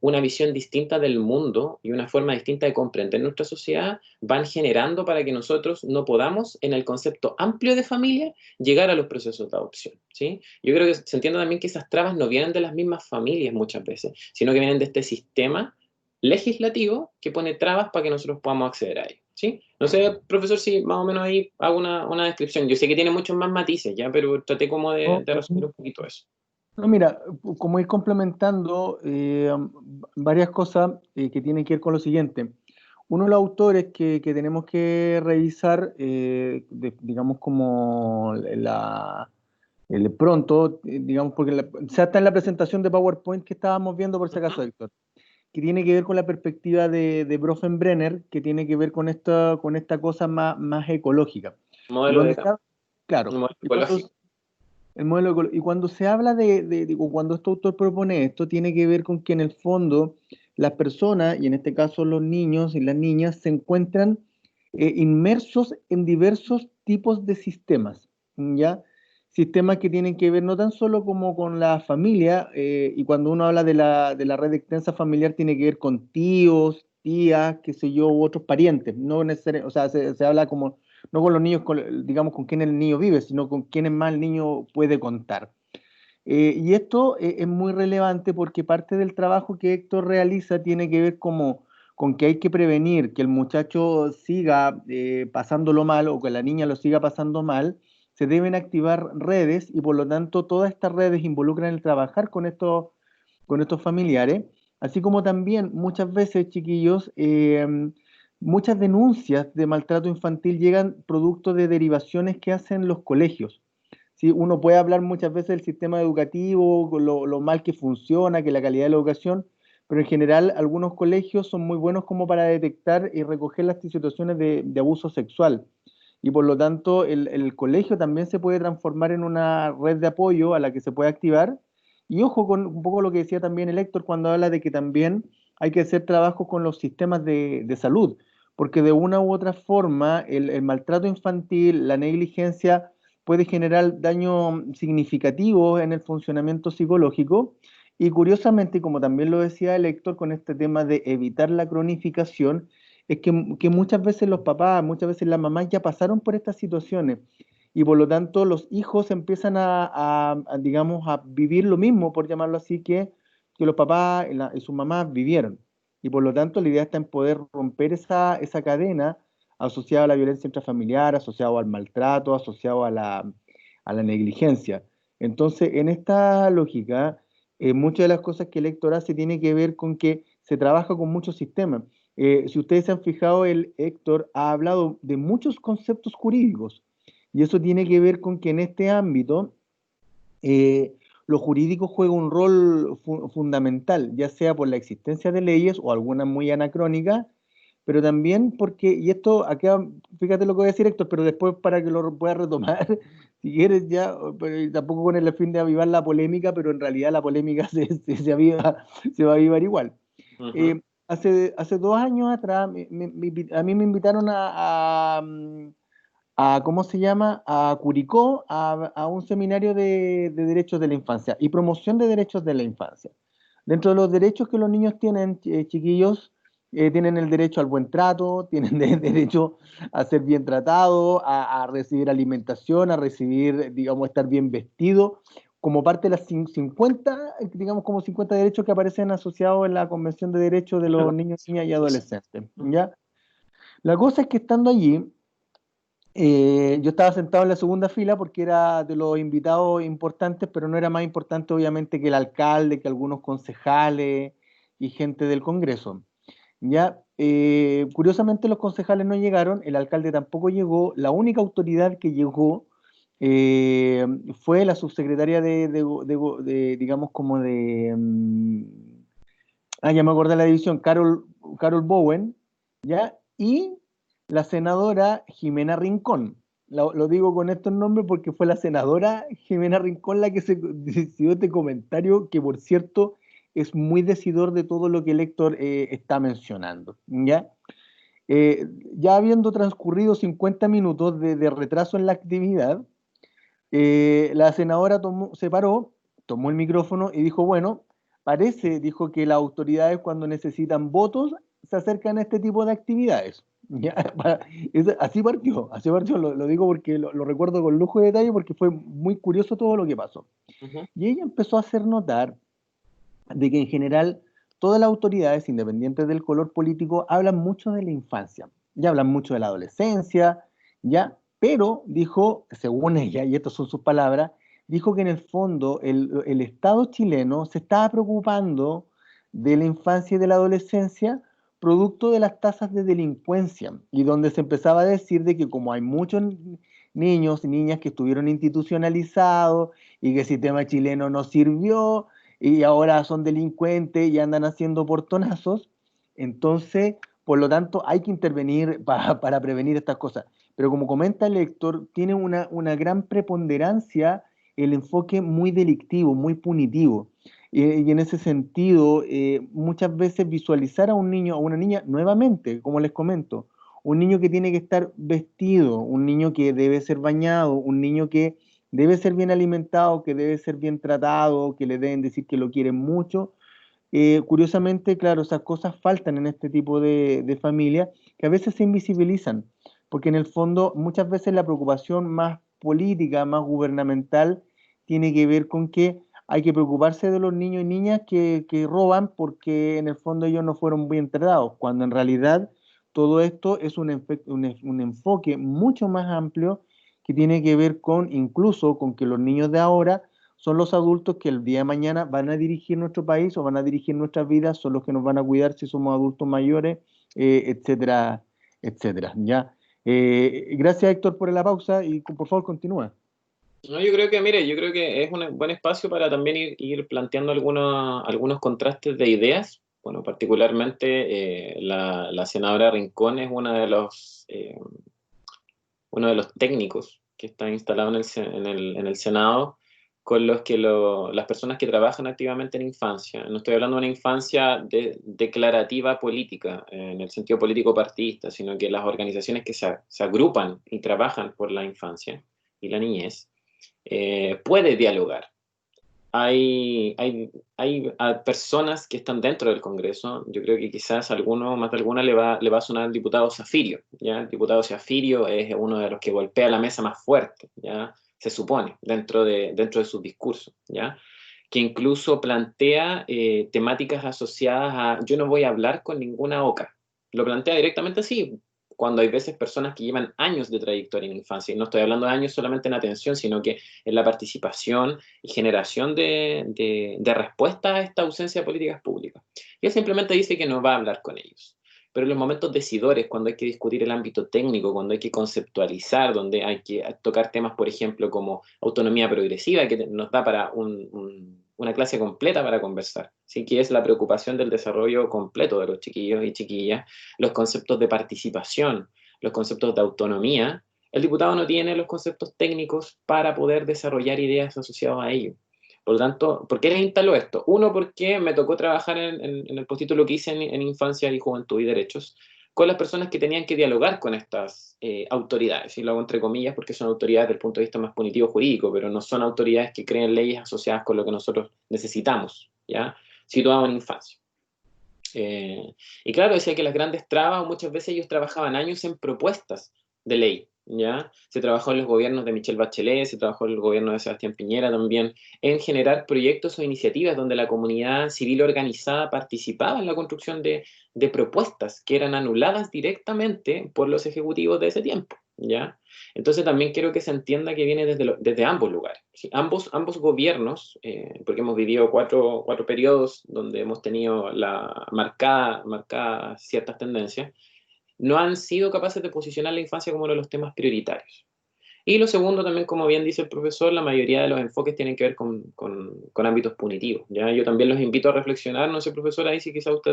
S2: una visión distinta del mundo y una forma distinta de comprender nuestra sociedad van generando para que nosotros no podamos, en el concepto amplio de familia, llegar a los procesos de adopción, ¿sí? Yo creo que se entiende también que esas trabas no vienen de las mismas familias muchas veces, sino que vienen de este sistema legislativo que pone trabas para que nosotros podamos acceder a ello, ¿sí? No sé, profesor, si más o menos ahí hago una descripción. Yo sé que tiene muchos más matices, ¿ya? Pero traté como de resumir un poquito eso.
S1: No, mira, como ir complementando varias cosas que tienen que ver con lo siguiente. Uno de los autores que tenemos que revisar, digamos como el pronto, digamos, porque ya está en la presentación de PowerPoint que estábamos viendo por si acaso, Héctor, que tiene que ver con la perspectiva de Bronfenbrenner, que tiene que ver con esta cosa más ecológica. Y
S2: Modelo
S1: cuando
S2: de
S1: se
S2: campo,
S1: habla- claro,
S2: un modelo
S1: y cuando,
S2: ecológico.
S1: el y cuando se habla digo, cuando este autor propone esto, tiene que ver con que en el fondo las personas, y en este caso los niños y las niñas, se encuentran inmersos en diversos tipos de sistemas, ¿ya? Sistemas que tienen que ver no tan solo como con la familia, y cuando uno habla de la red extensa familiar, tiene que ver con tíos, tías, qué sé yo, u otros parientes, no necesariamente, o sea, se habla como no con los niños, digamos, con quién el niño vive, sino con quiénes más el niño puede contar. Y esto es muy relevante porque parte del trabajo que Héctor realiza tiene que ver con que hay que prevenir que el muchacho siga pasándolo mal o que la niña lo siga pasando mal. Se deben activar redes y por lo tanto todas estas redes involucran el trabajar con estos familiares, así como también muchas veces, chiquillos, muchas denuncias de maltrato infantil llegan producto de derivaciones que hacen los colegios. ¿Sí? Uno puede hablar muchas veces del sistema educativo, lo mal que funciona, que la calidad de la educación, pero en general algunos colegios son muy buenos como para detectar y recoger las situaciones de abuso sexual. Y por lo tanto, el colegio también se puede transformar en una red de apoyo a la que se puede activar. Y ojo con un poco lo que decía también el Héctor cuando habla de que también hay que hacer trabajo con los sistemas de salud, porque de una u otra forma el maltrato infantil, la negligencia puede generar daño significativo en el funcionamiento psicológico. Y curiosamente, como también lo decía el Héctor con este tema de evitar la cronificación, es que muchas veces los papás, muchas veces las mamás ya pasaron por estas situaciones y por lo tanto los hijos empiezan digamos, a vivir lo mismo, por llamarlo así, que los papás y sus mamás vivieron. Y por lo tanto la idea está en poder romper esa cadena asociada a la violencia intrafamiliar, asociado al maltrato, asociado a la negligencia. Entonces, en esta lógica, muchas de las cosas que el Héctor hace tiene que ver con que se trabaja con muchos sistemas. Si ustedes se han fijado, el Héctor ha hablado de muchos conceptos jurídicos y eso tiene que ver con que en este ámbito lo jurídico juega un rol fundamental, ya sea por la existencia de leyes o algunas muy anacrónicas, pero también porque, y esto acá, fíjate lo que voy a decir Héctor, pero después para que lo puedas retomar, si quieres ya, pero tampoco con el fin de avivar la polémica, pero en realidad la polémica se va a avivar igual.
S2: Ujú.
S1: Hace 2 años atrás, a mí me invitaron ¿cómo se llama? A Curicó, a un seminario de derechos de la infancia y promoción de derechos de la infancia. Dentro de los derechos que los niños tienen, chiquillos, tienen el derecho al buen trato, tienen el derecho a ser bien tratados, a recibir alimentación, a recibir, digamos, estar bien vestido, como parte de las 50, digamos, como 50 derechos que aparecen asociados en la Convención de Derechos de los Niños, Niñas y Adolescentes, ¿ya? La cosa es que estando allí, yo estaba sentado en la segunda fila porque era de los invitados importantes, pero no era más importante obviamente que el alcalde, que algunos concejales y gente del Congreso. Ya, curiosamente los concejales no llegaron, el alcalde tampoco llegó, la única autoridad que llegó eh, fue la subsecretaria digamos como ya me acordé de la división, Carol Bowen, ¿ya? Y la senadora Jimena Rincón. Lo digo con estos nombres porque fue la senadora Jimena Rincón la que se decidió este comentario, que por cierto es muy decidor de todo lo que el Héctor está mencionando, ¿ya? Ya habiendo transcurrido 50 minutos de retraso en la actividad, la senadora se paró, tomó el micrófono y dijo, bueno, parece, dijo, que las autoridades cuando necesitan votos se acercan a este tipo de actividades. ¿Ya? Así partió, lo digo porque lo recuerdo con lujo de detalle porque fue muy curioso todo lo que pasó.
S2: Ujú.
S1: Y ella empezó a hacer notar de que en general todas las autoridades, independientes del color político, hablan mucho de la infancia, ya hablan mucho de la adolescencia, ya, pero dijo, según ella, y estas son sus palabras, dijo que en el fondo el Estado chileno se estaba preocupando de la infancia y de la adolescencia producto de las tasas de delincuencia y donde se empezaba a decir de que como hay muchos niños y niñas que estuvieron institucionalizados y que el sistema chileno no sirvió, y ahora son delincuentes y andan haciendo portonazos. Entonces, por lo tanto, hay que intervenir para prevenir estas cosas. Pero como comenta el lector, tiene una gran preponderancia el enfoque muy delictivo, muy punitivo. Y en ese sentido, muchas veces visualizar a un niño o una niña, nuevamente, como les comento, un niño que tiene que estar vestido, un niño que debe ser bañado, un niño que debe ser bien alimentado, que debe ser bien tratado, que le deben decir que lo quieren mucho. Curiosamente, claro, esas cosas faltan en este tipo de familias que a veces se invisibilizan, porque en el fondo muchas veces la preocupación más política, más gubernamental, tiene que ver con que hay que preocuparse de los niños y niñas que roban porque en el fondo ellos no fueron bien tratados, cuando en realidad todo esto es un enfoque mucho más amplio que tiene que ver con incluso con que los niños de ahora son los adultos que el día de mañana van a dirigir nuestro país o van a dirigir nuestras vidas, son los que nos van a cuidar si somos adultos mayores, etcétera, etcétera. ¿Ya? Gracias, Héctor, por la pausa y por favor continúa.
S2: No, yo creo que, mire, yo creo que es un buen espacio para también ir planteando algunos contrastes de ideas. Bueno, particularmente la senadora Rincón es uno de los técnicos que está instalado en el Senado con los que las personas que trabajan activamente en infancia, no estoy hablando de una infancia declarativa política, en el sentido político partidista, sino que las organizaciones que se agrupan y trabajan por la infancia y la niñez, puede dialogar. Hay personas que están dentro del Congreso. Yo creo que quizás a alguno, más de alguna, le va a sonar el diputado Zafirio, ¿ya? El diputado Zafirio es uno de los que golpea la mesa más fuerte, ¿ya? Se supone, dentro de sus discursos, ¿ya? Que incluso plantea temáticas asociadas a yo no voy a hablar con ninguna oca. Lo plantea directamente así, cuando hay veces personas que llevan años de trayectoria en infancia, y no estoy hablando de años solamente en atención, sino que en la participación y generación de respuesta a esta ausencia de políticas públicas. Y él simplemente dice que no va a hablar con ellos. Pero en los momentos decidores, cuando hay que discutir el ámbito técnico, cuando hay que conceptualizar, donde hay que tocar temas, por ejemplo, como autonomía progresiva, que nos da para una clase completa para conversar, ¿sí? Que es la preocupación del desarrollo completo de los chiquillos y chiquillas, los conceptos de participación, los conceptos de autonomía. El diputado no tiene los conceptos técnicos para poder desarrollar ideas asociadas a ello. Por lo tanto, ¿por qué les instaló esto? Uno, porque me tocó trabajar en el postítulo que hice en Infancia y Juventud y Derechos con las personas que tenían que dialogar con estas autoridades, y lo hago entre comillas porque son autoridades desde el punto de vista más punitivo jurídico, pero no son autoridades que creen leyes asociadas con lo que nosotros necesitamos, ¿ya? Situados en infancia. Y claro, decía que las grandes trabas, muchas veces ellos trabajaban años en propuestas de ley, ¿ya? Se trabajó en los gobiernos de Michelle Bachelet, se trabajó en el gobierno de Sebastián Piñera también, en generar proyectos o iniciativas donde la comunidad civil organizada participaba en la construcción de propuestas que eran anuladas directamente por los ejecutivos de ese tiempo, ¿ya? Entonces también quiero que se entienda que viene desde ambos lugares, ¿sí? Ambos gobiernos, porque hemos vivido cuatro periodos donde hemos tenido marcadas ciertas tendencias, no han sido capaces de posicionar la infancia como uno de los temas prioritarios. Y lo segundo también, como bien dice el profesor, la mayoría de los enfoques tienen que ver con ámbitos punitivos, ¿ya? Yo también los invito a reflexionar, no sé, profesor, ahí si quizá usted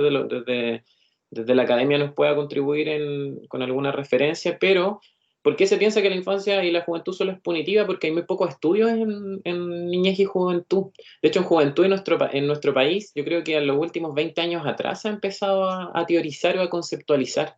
S2: desde la academia nos pueda contribuir con alguna referencia, pero ¿por qué se piensa que la infancia y la juventud solo es punitiva? Porque hay muy pocos estudios en niñez y juventud. De hecho, en juventud en nuestro país, yo creo que en los últimos 20 años atrás se ha empezado a teorizar o a conceptualizar.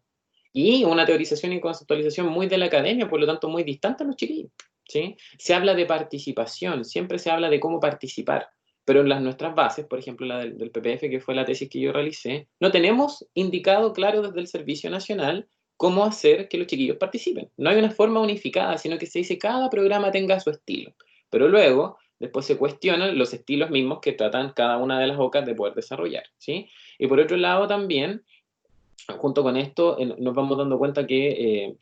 S2: Y una teorización y conceptualización muy de la academia, por lo tanto muy distante a los chiquillos, ¿sí? Se habla de participación, siempre se habla de cómo participar, pero en nuestras bases, por ejemplo la del PPF, que fue la tesis que yo realicé, no tenemos indicado claro desde el Servicio Nacional cómo hacer que los chiquillos participen. No hay una forma unificada, sino que se dice cada programa tenga su estilo. Pero luego, después se cuestionan los estilos mismos que tratan cada una de las OCAs de poder desarrollar, ¿sí? Y por otro lado también, junto con esto, nos vamos dando cuenta que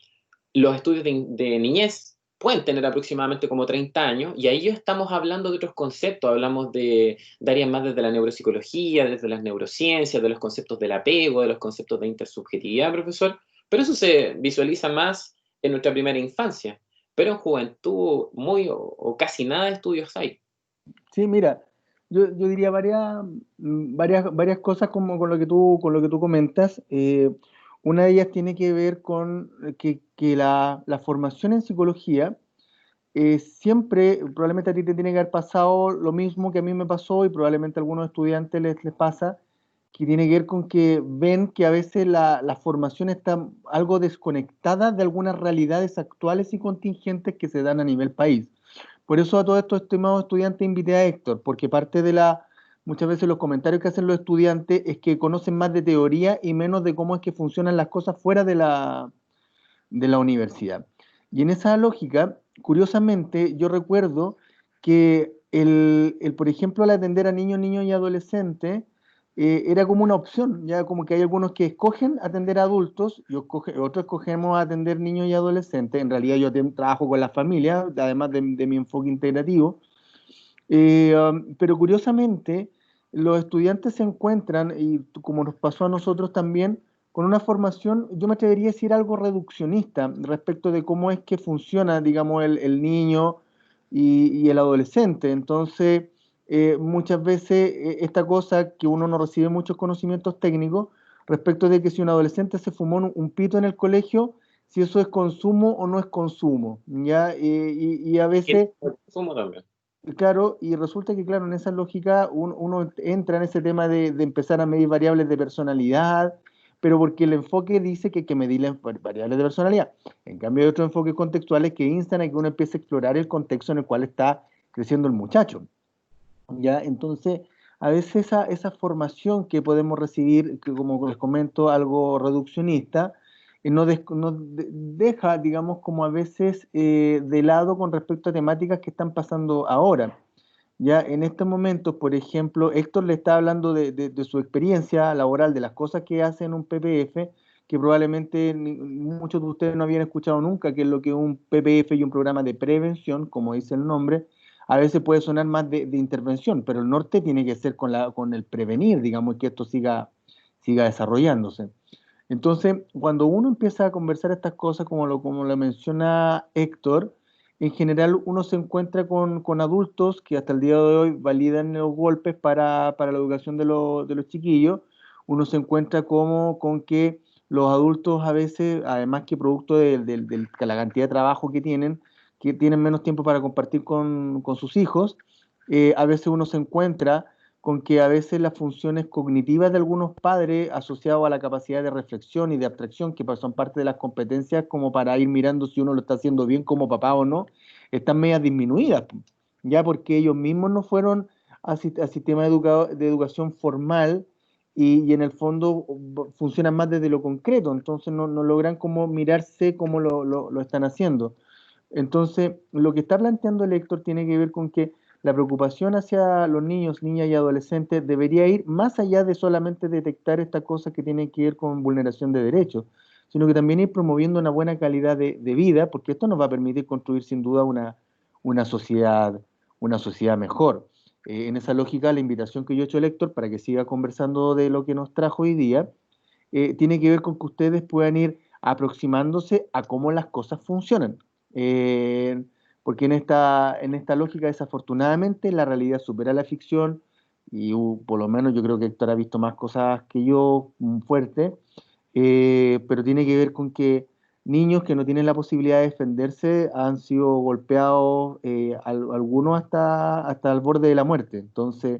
S2: los estudios de niñez pueden tener aproximadamente como 30 años, y ahí ya estamos hablando de otros conceptos, hablamos de áreas más desde la neuropsicología, desde las neurociencias, de los conceptos del apego, de los conceptos de intersubjetividad, profesor, pero eso se visualiza más en nuestra primera infancia, pero en juventud muy o casi nada de estudios hay.
S1: Sí, mira, yo diría varias cosas como con lo que tú comentas. Una de ellas tiene que ver con que la formación en psicología siempre, probablemente a ti te tiene que haber pasado lo mismo que a mí me pasó y probablemente a algunos estudiantes les pasa, que tiene que ver con que ven que a veces la formación está algo desconectada de algunas realidades actuales y contingentes que se dan a nivel país. Por eso a todos estos estimados estudiantes invité a Héctor, porque parte de muchas veces los comentarios que hacen los estudiantes es que conocen más de teoría y menos de cómo es que funcionan las cosas fuera de la universidad. Y en esa lógica, curiosamente, yo recuerdo que por ejemplo, al atender a niños y adolescentes, era como una opción, ya como que hay algunos que escogen atender a adultos y otros escogemos atender niños y adolescentes. En realidad yo trabajo con la familia, además de mi enfoque integrativo. Pero curiosamente, los estudiantes se encuentran, y como nos pasó a nosotros también, con una formación, yo me atrevería a decir algo reduccionista respecto de cómo es que funciona, digamos, el niño y el adolescente. Entonces, muchas veces esta cosa que uno no recibe muchos conocimientos técnicos respecto de que si un adolescente se fumó un pito en el colegio, si eso es consumo o no es consumo, ¿ya? Y a
S2: Y el
S1: veces
S2: consumo también.
S1: claro, y resulta que, claro, en esa lógica uno entra en ese tema de empezar a medir variables de personalidad, pero porque el enfoque dice que hay que medir las variables de personalidad. En cambio, hay otros enfoques contextuales que instan a que uno empiece a explorar el contexto en el cual está creciendo el muchacho. ¿Ya? Entonces, a veces esa formación que podemos recibir, que como les comento, algo reduccionista, deja, digamos, como a veces de lado con respecto a temáticas que están pasando ahora. Ya en estos momentos, por ejemplo, Héctor le está hablando de su experiencia laboral, de las cosas que hace en un PPF, que probablemente muchos de ustedes no habían escuchado nunca, que es lo que es un PPF y un programa de prevención, como dice el nombre. A veces puede sonar más de intervención, pero el norte tiene que ser con el prevenir, digamos, que esto siga desarrollándose. Entonces, cuando uno empieza a conversar estas cosas, como lo menciona Héctor, en general uno se encuentra con adultos que hasta el día de hoy validan los golpes para la educación de los chiquillos. Uno se encuentra con que los adultos a veces, además que producto de la cantidad de trabajo que tienen menos tiempo para compartir con sus hijos, a veces uno se encuentra con que a veces las funciones cognitivas de algunos padres asociadas a la capacidad de reflexión y de abstracción, que son parte de las competencias como para ir mirando si uno lo está haciendo bien como papá o no, están medias disminuidas, ya porque ellos mismos no fueron a sistema de educación formal y en el fondo funcionan más desde lo concreto, entonces no logran como mirarse como lo están haciendo. Entonces, lo que está planteando el Héctor tiene que ver con que la preocupación hacia los niños, niñas y adolescentes debería ir más allá de solamente detectar estas cosas que tienen que ver con vulneración de derechos, sino que también ir promoviendo una buena calidad de vida, porque esto nos va a permitir construir sin duda una sociedad, una sociedad mejor. En esa lógica, la invitación que yo he hecho al Héctor para que siga conversando de lo que nos trajo hoy día, tiene que ver con que ustedes puedan ir aproximándose a cómo las cosas funcionan. Eh, Porque en esta lógica, desafortunadamente, la realidad supera la ficción y por lo menos yo creo que Héctor ha visto más cosas que yo fuertes, pero tiene que ver con que niños que no tienen la posibilidad de defenderse han sido golpeados, algunos hasta el borde de la muerte. Entonces,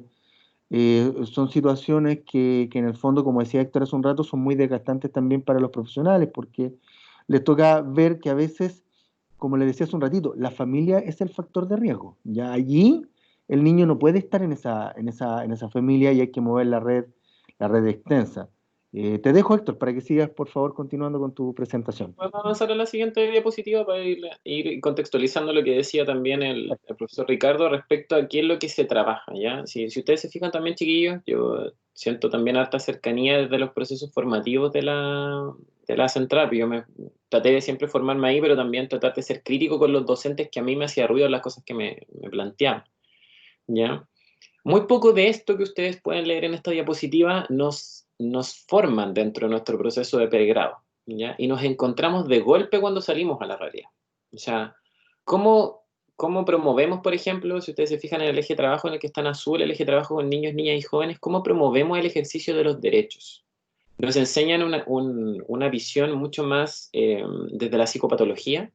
S1: son situaciones que en el fondo, como decía Héctor hace un rato, son muy desgastantes también para los profesionales, porque les toca ver que a veces, como le decía hace un ratito, la familia es el factor de riesgo. Ya allí el niño no puede estar en esa familia y hay que mover la red extensa. Te dejo, Héctor, para que sigas, por favor, continuando con tu presentación.
S2: Vamos a avanzar a la siguiente diapositiva para ir contextualizando lo que decía también el profesor Ricardo respecto a qué es lo que se trabaja, ¿ya? Si ustedes se fijan también, chiquillos, yo siento también harta cercanía desde los procesos formativos de la Central. Yo me traté de siempre formarme ahí, pero también tratar de ser crítico con los docentes que a mí me hacía ruido las cosas que me planteaban, ¿ya? Muy poco de esto que ustedes pueden leer en esta diapositiva nos forman dentro de nuestro proceso de pregrado, ¿ya? Y nos encontramos de golpe cuando salimos a la realidad. O sea, ¿cómo promovemos, por ejemplo, si ustedes se fijan en el eje de trabajo en el que está en azul, el eje de trabajo con niños, niñas y jóvenes, cómo promovemos el ejercicio de los derechos? Nos enseñan una visión mucho más desde la psicopatología,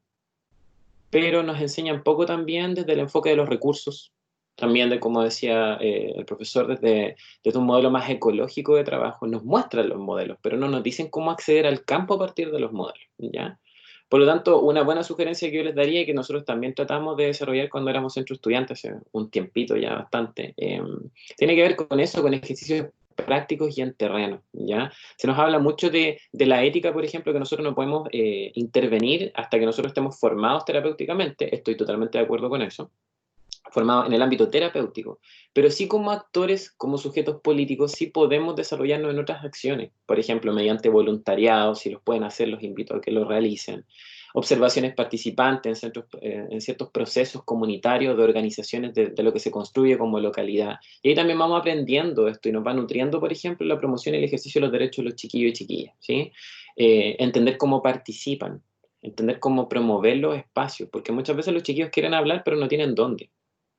S2: pero nos enseñan poco también desde el enfoque de los recursos, también de, como decía el profesor, desde un modelo más ecológico de trabajo. Nos muestran los modelos, pero no nos dicen cómo acceder al campo a partir de los modelos, ¿ya? Por lo tanto, una buena sugerencia que yo les daría y que nosotros también tratamos de desarrollar cuando éramos centro estudiantes, hace un tiempito ya bastante, tiene que ver con eso, con ejercicios prácticos y en terreno, ¿ya? Se nos habla mucho de la ética, por ejemplo, que nosotros no podemos intervenir hasta que nosotros estemos formados terapéuticamente. Estoy totalmente de acuerdo con eso, formados en el ámbito terapéutico, pero sí como actores, como sujetos políticos, sí podemos desarrollarnos en otras acciones, por ejemplo, mediante voluntariado, si los pueden hacer, los invito a que lo realicen, observaciones participantes en ciertos procesos comunitarios de organizaciones de lo que se construye como localidad. Y ahí también vamos aprendiendo esto y nos va nutriendo, por ejemplo, la promoción y el ejercicio de los derechos de los chiquillos y chiquillas, ¿sí? Entender cómo participan, entender cómo promover los espacios, porque muchas veces los chiquillos quieren hablar, pero no tienen dónde.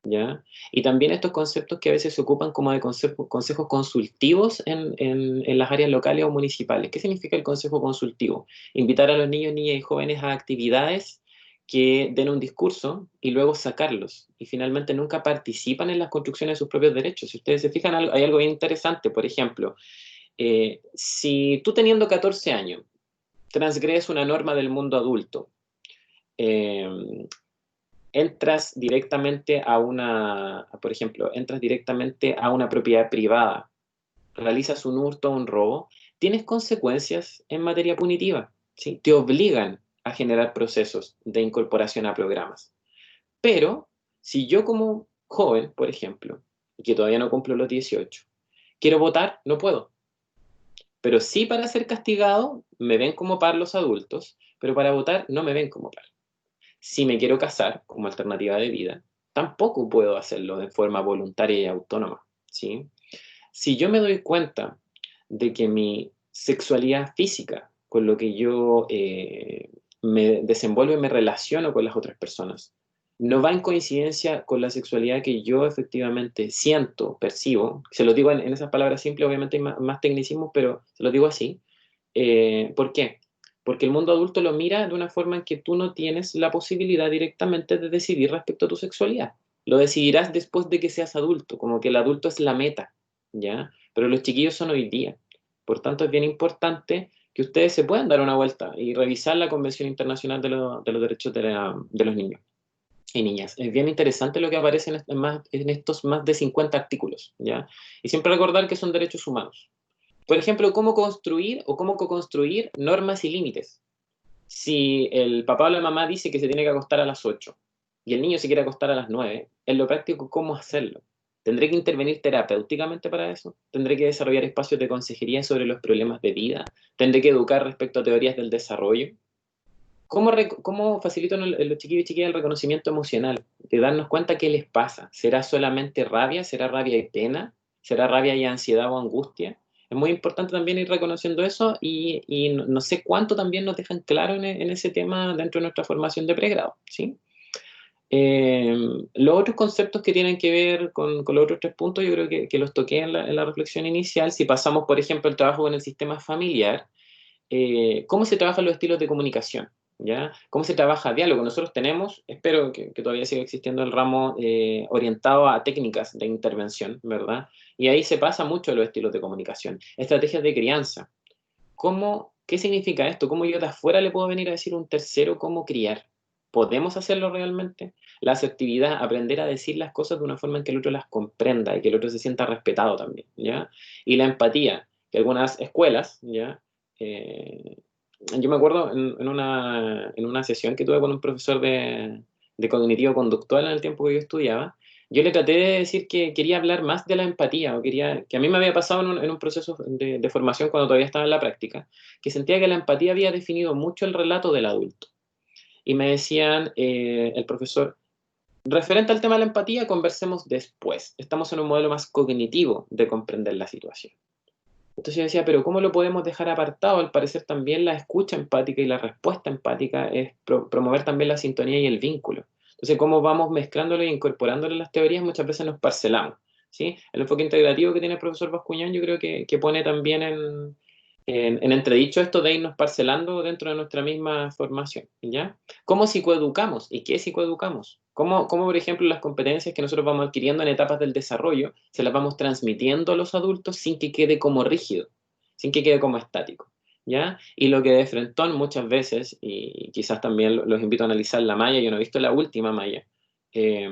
S2: ¿Ya? Y también estos conceptos que a veces se ocupan como de consejos consultivos en las áreas locales o municipales. ¿Qué significa el consejo consultivo? Invitar a los niños, niñas y jóvenes a actividades que den un discurso y luego sacarlos. Y finalmente nunca participan en las construcciones de sus propios derechos. Si ustedes se fijan, hay algo bien interesante. Por ejemplo, si tú teniendo 14 años transgredes una norma del mundo adulto, eh, entras directamente por ejemplo, entras directamente a una propiedad privada, realizas un hurto o un robo, tienes consecuencias en materia punitiva, ¿sí? Te obligan a generar procesos de incorporación a programas. Pero si yo como joven, por ejemplo, y que todavía no cumplo los 18, quiero votar, no puedo. Pero sí, para ser castigado me ven como par los adultos, pero para votar no me ven como par. Si me quiero casar como alternativa de vida, tampoco puedo hacerlo de forma voluntaria y autónoma, ¿sí? Si yo me doy cuenta de que mi sexualidad física, con lo que yo me desenvuelvo y me relaciono con las otras personas, no va en coincidencia con la sexualidad que yo efectivamente siento, percibo, se lo digo en esas palabras simples, obviamente hay más tecnicismos, pero se lo digo así. ¿Por qué? Porque el mundo adulto lo mira de una forma en que tú no tienes la posibilidad directamente de decidir respecto a tu sexualidad. Lo decidirás después de que seas adulto, como que el adulto es la meta, ¿ya? Pero los chiquillos son hoy día. Por tanto, es bien importante que ustedes se puedan dar una vuelta y revisar la Convención Internacional de los Derechos de los Niños y Niñas. Es bien interesante lo que aparece en estos más de 50 artículos, ¿ya? Y siempre recordar que son derechos humanos. Por ejemplo, cómo construir o cómo co-construir normas y límites. Si el papá o la mamá dice que se tiene que acostar a las 8 y el niño se quiere acostar a las 9, en lo práctico, ¿cómo hacerlo? ¿Tendré que intervenir terapéuticamente para eso? ¿Tendré que desarrollar espacios de consejería sobre los problemas de vida? ¿Tendré que educar respecto a teorías del desarrollo? ¿Cómo facilito en los chiquillos y chiquillas el reconocimiento emocional? De darnos cuenta qué les pasa. ¿Será solamente rabia? ¿Será rabia y pena? ¿Será rabia y ansiedad o angustia? Es muy importante también ir reconociendo eso y no sé cuánto también nos dejan claro en ese tema dentro de nuestra formación de pregrado, ¿sí? Los otros conceptos que tienen que ver con los otros tres puntos, yo creo que los toqué en la reflexión inicial. Si pasamos, por ejemplo, el trabajo con el sistema familiar, cómo se trabajan los estilos de comunicación, ¿ya? ¿Cómo se trabaja diálogo? Nosotros tenemos, espero que todavía siga existiendo el ramo orientado a técnicas de intervención, ¿verdad? Y ahí se pasa mucho de los estilos de comunicación. Estrategias de crianza. ¿Qué significa esto? ¿Cómo yo de afuera le puedo venir a decir a un tercero cómo criar? ¿Podemos hacerlo realmente? La asertividad, aprender a decir las cosas de una forma en que el otro las comprenda y que el otro se sienta respetado también, ¿ya? Y la empatía, que algunas escuelas, ¿ya? Yo me acuerdo en una sesión que tuve con un profesor de cognitivo conductual en el tiempo que yo estudiaba, yo le traté de decir que quería hablar más de la empatía, o quería, que a mí me había pasado en un proceso de formación cuando todavía estaba en la práctica, que sentía que la empatía había definido mucho el relato del adulto. Y me decían, el profesor, referente al tema de la empatía, conversemos después. Estamos en un modelo más cognitivo de comprender la situación. Entonces yo decía, pero ¿cómo lo podemos dejar apartado? Al parecer también la escucha empática y la respuesta empática es promover también la sintonía y el vínculo. Entonces, cómo vamos mezclándolo e incorporándolo en las teorías, muchas veces nos parcelamos, ¿sí? El enfoque integrativo que tiene el profesor Bascuñán yo creo que pone también en entredicho esto de irnos parcelando dentro de nuestra misma formación, ¿ya? ¿Cómo psicoeducamos? ¿Y qué psicoeducamos? ¿Cómo, por ejemplo, las competencias que nosotros vamos adquiriendo en etapas del desarrollo se las vamos transmitiendo a los adultos sin que quede como rígido, sin que quede como estático, ¿ya? Y lo que de frentón muchas veces, y quizás también los invito a analizar la malla, yo no he visto la última malla, eh,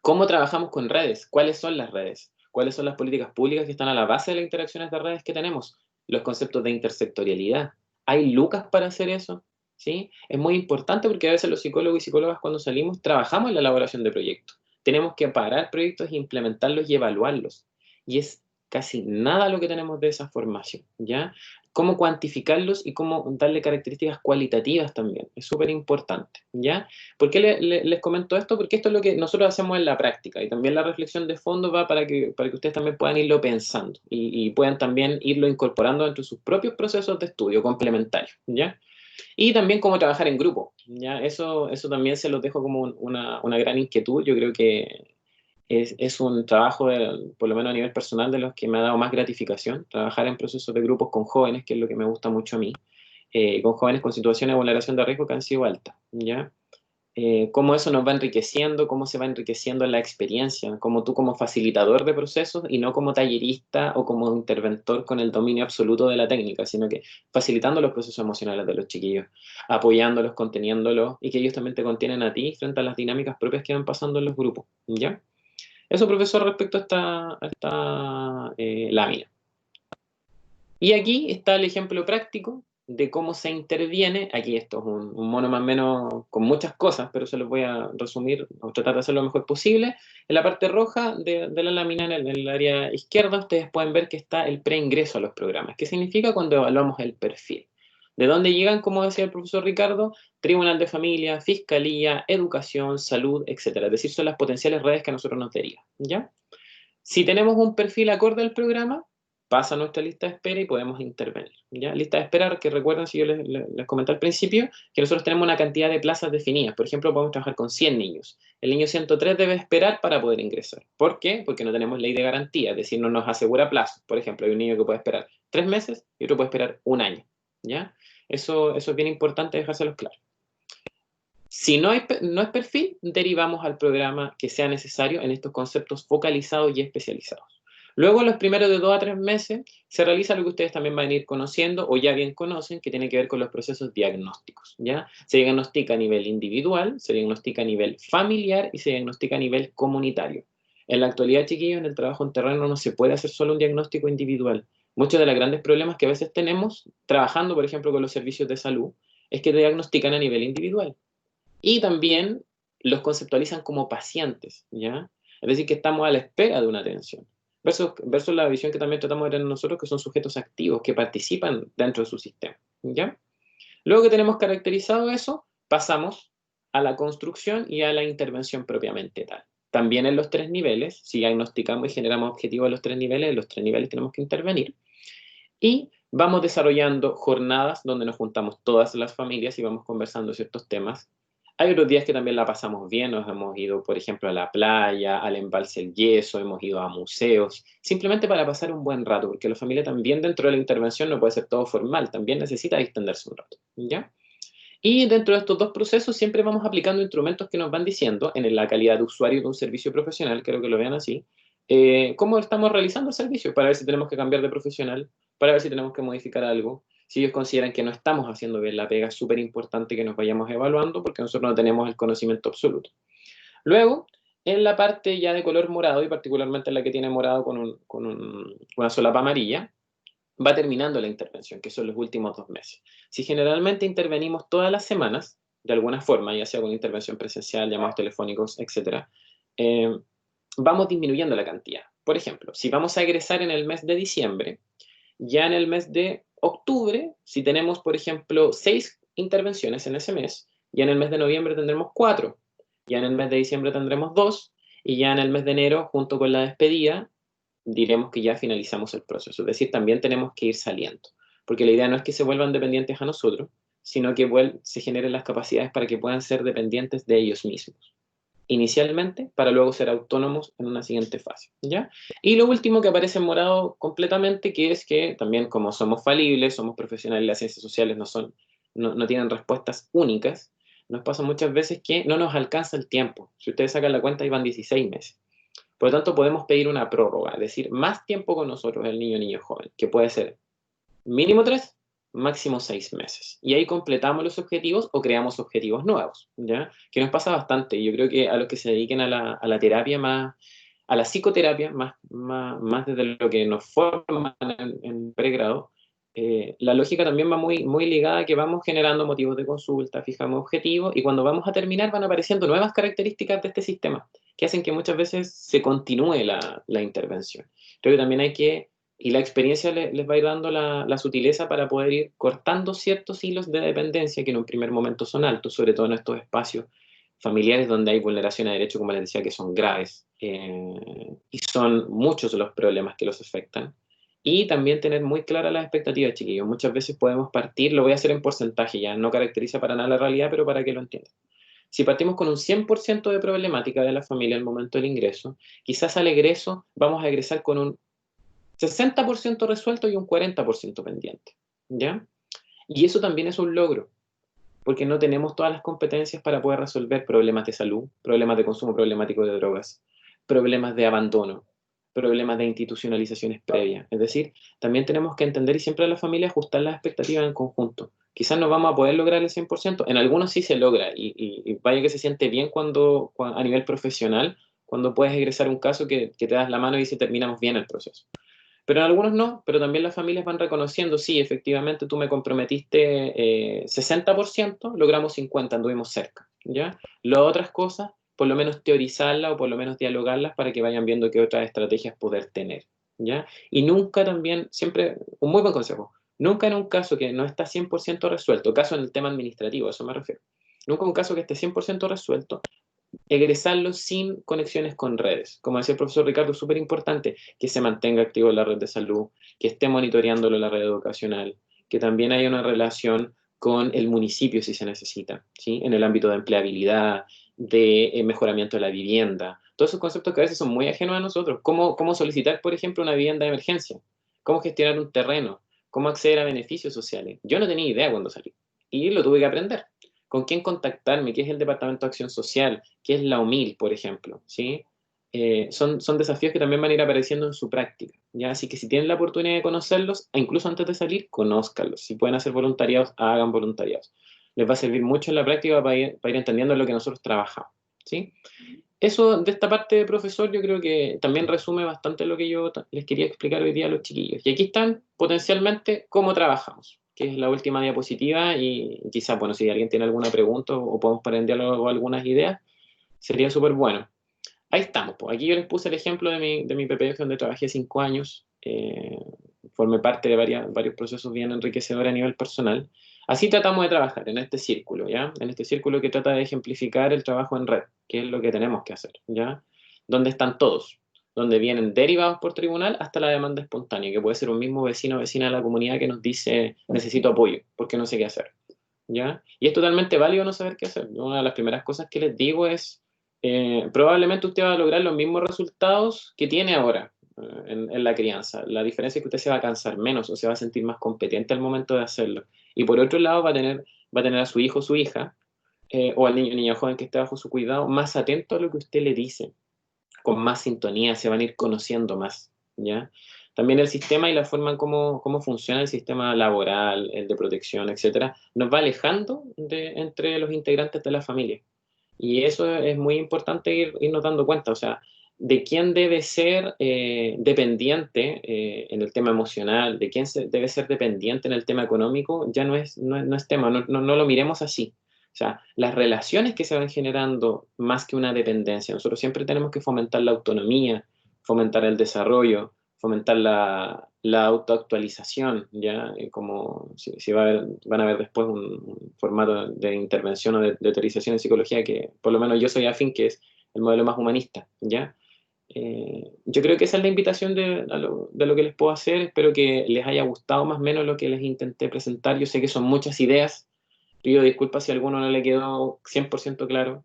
S2: ¿cómo trabajamos con redes? ¿Cuáles son las redes? ¿Cuáles son las políticas públicas que están a la base de las interacciones de redes que tenemos? Los conceptos de intersectorialidad. ¿Hay lucas para hacer eso? ¿Sí? Es muy importante porque a veces los psicólogos y psicólogas cuando salimos trabajamos en la elaboración de proyectos. Tenemos que parar proyectos, implementarlos y evaluarlos. Y es casi nada lo que tenemos de esa formación, ¿ya? Cómo cuantificarlos y cómo darle características cualitativas también. Es súper importante, ¿ya? ¿Por qué les comento esto? Porque esto es lo que nosotros hacemos en la práctica y también la reflexión de fondo va para que ustedes también puedan irlo pensando y puedan también irlo incorporando dentro de sus propios procesos de estudio complementarios, ¿ya? Y también cómo trabajar en grupo, ¿ya? Eso también se los dejo como una gran inquietud. Yo creo que es un trabajo, por lo menos a nivel personal, de los que me ha dado más gratificación, trabajar en procesos de grupos con jóvenes, que es lo que me gusta mucho a mí, con jóvenes con situaciones de vulneración de riesgo que han sido altas, ¿ya? Cómo eso nos va enriqueciendo, cómo se va enriqueciendo en la experiencia, como tú como facilitador de procesos y no como tallerista o como interventor con el dominio absoluto de la técnica, sino que facilitando los procesos emocionales de los chiquillos, apoyándolos, conteniéndolos y que ellos también te contienen a ti frente a las dinámicas propias que van pasando en los grupos, ¿ya? Eso, profesor, respecto a esta lámina. Y aquí está el ejemplo práctico de cómo se interviene. Aquí esto es un mono más o menos con muchas cosas, pero se los voy a resumir o tratar de hacerlo lo mejor posible. En la parte roja de la lámina, en el área izquierda, ustedes pueden ver que está el preingreso a los programas. ¿Qué significa cuando evaluamos el perfil? ¿De dónde llegan, como decía el profesor Ricardo? Tribunal de Familia, Fiscalía, Educación, Salud, etcétera. Es decir, son las potenciales redes que a nosotros nos derivan, ¿ya? Si tenemos un perfil acorde al programa, pasa a nuestra lista de espera y podemos intervenir, ¿ya? Lista de espera, que recuerden, si yo les comenté al principio, que nosotros tenemos una cantidad de plazas definidas. Por ejemplo, podemos trabajar con 100 niños. El niño 103 debe esperar para poder ingresar. ¿Por qué? Porque no tenemos ley de garantía, es decir, no nos asegura plazos. Por ejemplo, hay un niño que puede esperar 3 meses y otro puede esperar un año, ¿ya? Eso es bien importante dejárselos claro. Si no es perfil, derivamos al programa que sea necesario en estos conceptos focalizados y especializados. Luego, en los primeros de 2 a 3 meses, se realiza lo que ustedes también van a ir conociendo o ya bien conocen, que tiene que ver con los procesos diagnósticos, ¿ya? Se diagnostica a nivel individual, se diagnostica a nivel familiar y se diagnostica a nivel comunitario. En la actualidad, chiquillos, en el trabajo en terreno no se puede hacer solo un diagnóstico individual. Muchos de los grandes problemas que a veces tenemos, trabajando, por ejemplo, con los servicios de salud, es que diagnostican a nivel individual. Y también los conceptualizan como pacientes, ¿ya? Es decir, que estamos a la espera de una atención. Versus la visión que también tratamos de tener nosotros, que son sujetos activos, que participan dentro de su sistema, ¿ya? Luego que tenemos caracterizado eso, pasamos a la construcción y a la intervención propiamente tal. También en los 3 niveles, si diagnosticamos y generamos objetivos en los 3 niveles tenemos que intervenir. Y vamos desarrollando jornadas donde nos juntamos todas las familias y vamos conversando ciertos temas. Hay otros días que también la pasamos bien, nos hemos ido, por ejemplo, a la playa, al embalse El Yeso, hemos ido a museos, simplemente para pasar un buen rato, porque la familia también dentro de la intervención no puede ser todo formal, también necesita distenderse un rato, ¿ya? Y dentro de estos dos procesos siempre vamos aplicando instrumentos que nos van diciendo, en la calidad de usuario de un servicio profesional, creo que lo vean así, cómo estamos realizando el servicio, para ver si tenemos que cambiar de profesional, para ver si tenemos que modificar algo, Si ellos consideran que no estamos haciendo bien la pega, es súper importante que nos vayamos evaluando porque nosotros no tenemos el conocimiento absoluto. Luego, en la parte ya de color morado, y particularmente en la que tiene morado con una solapa amarilla, va terminando la intervención, que son los últimos 2 meses. Si generalmente intervenimos todas las semanas, de alguna forma, ya sea con intervención presencial, llamados telefónicos, etc., vamos disminuyendo la cantidad. Por ejemplo, si vamos a egresar en el mes de diciembre, ya en el mes de octubre, si tenemos, por ejemplo, 6 intervenciones en ese mes, ya en el mes de noviembre tendremos 4, ya en el mes de diciembre tendremos 2, y ya en el mes de enero, junto con la despedida, diremos que ya finalizamos el proceso. Es decir, también tenemos que ir saliendo, porque la idea no es que se vuelvan dependientes a nosotros, sino que se generen las capacidades para que puedan ser dependientes de ellos mismos inicialmente, para luego ser autónomos en una siguiente fase, ¿ya? Y lo último que aparece en morado completamente, que es que también como somos falibles, somos profesionales, las ciencias sociales no tienen respuestas únicas, nos pasa muchas veces que no nos alcanza el tiempo. Si ustedes sacan la cuenta, iban 16 meses. Por lo tanto, podemos pedir una prórroga, es decir, más tiempo con nosotros, el niño joven, que puede ser mínimo 3, máximo 6 meses. Y ahí completamos los objetivos o creamos objetivos nuevos, ¿ya? Que nos pasa bastante. Yo creo que a los que se dediquen a la terapia más, a la psicoterapia, más desde lo que nos forman en pregrado, la lógica también va muy ligada a que vamos generando motivos de consulta, fijamos objetivos, y cuando vamos a terminar van apareciendo nuevas características de este sistema, que hacen que muchas veces se continúe la intervención. Creo que también hay que y la experiencia les va a ir dando la sutileza para poder ir cortando ciertos hilos de dependencia que en un primer momento son altos, sobre todo en estos espacios familiares donde hay vulneración a derechos, como les decía, que son graves, y son muchos los problemas que los afectan. Y también tener muy claras las expectativas, chiquillos. Muchas veces podemos partir, lo voy a hacer en porcentaje, ya no caracteriza para nada la realidad, pero para que lo entiendan. Si partimos con un 100% de problemática de la familia al momento del ingreso, quizás al egreso vamos a egresar con un 60% resuelto y un 40% pendiente, ¿ya? Y eso también es un logro, porque no tenemos todas las competencias para poder resolver problemas de salud, problemas de consumo problemático de drogas, problemas de abandono, problemas de institucionalizaciones previas. Es decir, también tenemos que entender y siempre a la familia ajustar las expectativas en conjunto. Quizás no vamos a poder lograr el 100%, en algunos sí se logra, y vaya que se siente bien a nivel profesional, cuando puedes egresar un caso que te das la mano y dice terminamos bien el proceso. Pero en algunos no, pero también las familias van reconociendo, sí, efectivamente tú me comprometiste 60%, logramos 50%, anduvimos cerca, ¿ya? Las otras cosas, por lo menos teorizarlas o por lo menos dialogarlas para que vayan viendo qué otras estrategias poder tener, ¿ya? Y nunca también, siempre, un muy buen consejo, nunca en un caso que no está 100% resuelto, caso en el tema administrativo, a eso me refiero, nunca un caso que esté 100% resuelto, egresarlo sin conexiones con redes. Como decía el profesor Ricardo, es súper importante que se mantenga activo la red de salud, que esté monitoreándolo la red educacional, que también haya una relación con el municipio si se necesita, ¿sí? En el ámbito de empleabilidad, de mejoramiento de la vivienda. Todos esos conceptos que a veces son muy ajenos a nosotros. ¿Cómo solicitar, por ejemplo, una vivienda de emergencia? ¿Cómo gestionar un terreno? ¿Cómo acceder a beneficios sociales? Yo no tenía idea cuando salí y lo tuve que aprender. ¿Con quién contactarme? ¿Qué es el Departamento de Acción Social? ¿Qué es la UMIL, por ejemplo? ¿Sí? Son desafíos que también van a ir apareciendo en su práctica, ¿ya? Así que si tienen la oportunidad de conocerlos, e incluso antes de salir, conózcanlos. Si pueden hacer voluntariados, hagan voluntariados. Les va a servir mucho en la práctica para ir entendiendo lo que nosotros trabajamos, ¿sí? Eso de esta parte de profesor yo creo que también resume bastante lo que yo les quería explicar hoy día a los chiquillos. Y aquí están potencialmente cómo trabajamos, que es la última diapositiva, y quizás, bueno, si alguien tiene alguna pregunta o podemos poner en diálogo algunas ideas, sería súper bueno. Ahí estamos, pues. Aquí yo les puse el ejemplo de mi PPF donde trabajé 5 años, formé parte de varios procesos bien enriquecedores a nivel personal. Así tratamos de trabajar en este círculo, ¿ya? En este círculo que trata de ejemplificar el trabajo en red, que es lo que tenemos que hacer, ¿ya? Donde están todos, donde vienen derivados por tribunal hasta la demanda espontánea, que puede ser un mismo vecino o vecina de la comunidad que nos dice necesito apoyo, porque no sé qué hacer, ¿ya? Y es totalmente válido no saber qué hacer. Una de las primeras cosas que les digo es, probablemente usted va a lograr los mismos resultados que tiene ahora en la crianza. La diferencia es que usted se va a cansar menos o se va a sentir más competente al momento de hacerlo. Y por otro lado va a tener a su hijo o su hija, o al niño o niña joven que esté bajo su cuidado, más atento a lo que usted le dice, con más sintonía, se van a ir conociendo más, ¿ya? también el sistema y la forma en cómo funciona el sistema laboral, el de protección, etcétera, nos va alejando entre los integrantes de la familia. Y eso es muy importante irnos dando cuenta, o sea, de quién debe ser dependiente en el tema emocional, de quién debe ser dependiente en el tema económico, ya no es tema, no lo miremos así. O sea, las relaciones que se van generando más que una dependencia, nosotros siempre tenemos que fomentar la autonomía, fomentar el desarrollo, fomentar la autoactualización, ¿ya? Como si van a ver después un formato de intervención o de teorización en psicología que por lo menos yo soy afín, que es el modelo más humanista, ¿ya? Yo creo que esa es la invitación de lo que les puedo hacer. Espero que les haya gustado más o menos lo que les intenté presentar. Yo sé que son muchas ideas. Pido disculpas si a alguno no le quedó 100% claro.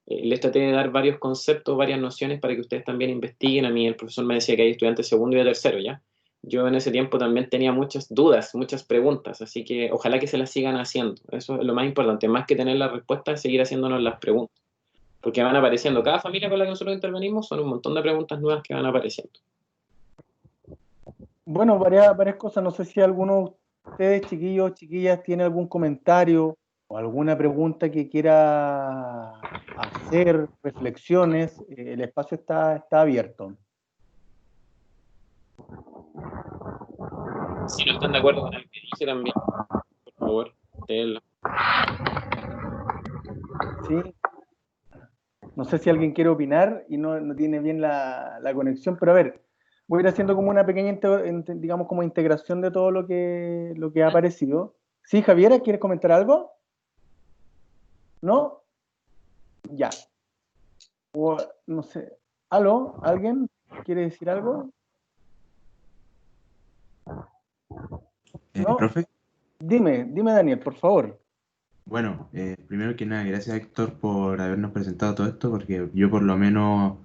S2: Les traté de dar varios conceptos, varias nociones para que ustedes también investiguen. A mí el profesor me decía que hay estudiantes de segundo y de tercero, ¿ya? Yo en ese tiempo también tenía muchas dudas, muchas preguntas, así que ojalá que se las sigan haciendo. Eso es lo más importante, más que tener la respuesta, es seguir haciéndonos las preguntas, porque van apareciendo. Cada familia con la que nosotros intervenimos son un montón de preguntas nuevas que van apareciendo.
S1: Bueno, varias cosas. No sé si alguno de ustedes, chiquillos, chiquillas, tiene algún comentario o alguna pregunta que quiera hacer, reflexiones. El espacio está abierto.
S2: Si no están de acuerdo con el que dije también, por favor, déjenlo.
S1: ¿Sí? No sé si alguien quiere opinar y no tiene bien la conexión, pero a ver, voy a ir haciendo como una pequeña, digamos, como integración de todo lo que ha aparecido. ¿Sí, Javiera, quieres comentar algo? ¿No? Ya. O, no sé. ¿Aló? ¿Alguien quiere decir algo? ¿No?
S3: Profe,
S1: Dime, Daniel, por favor.
S3: bueno, primero que nada, gracias Héctor por habernos presentado todo esto, porque yo por lo menos,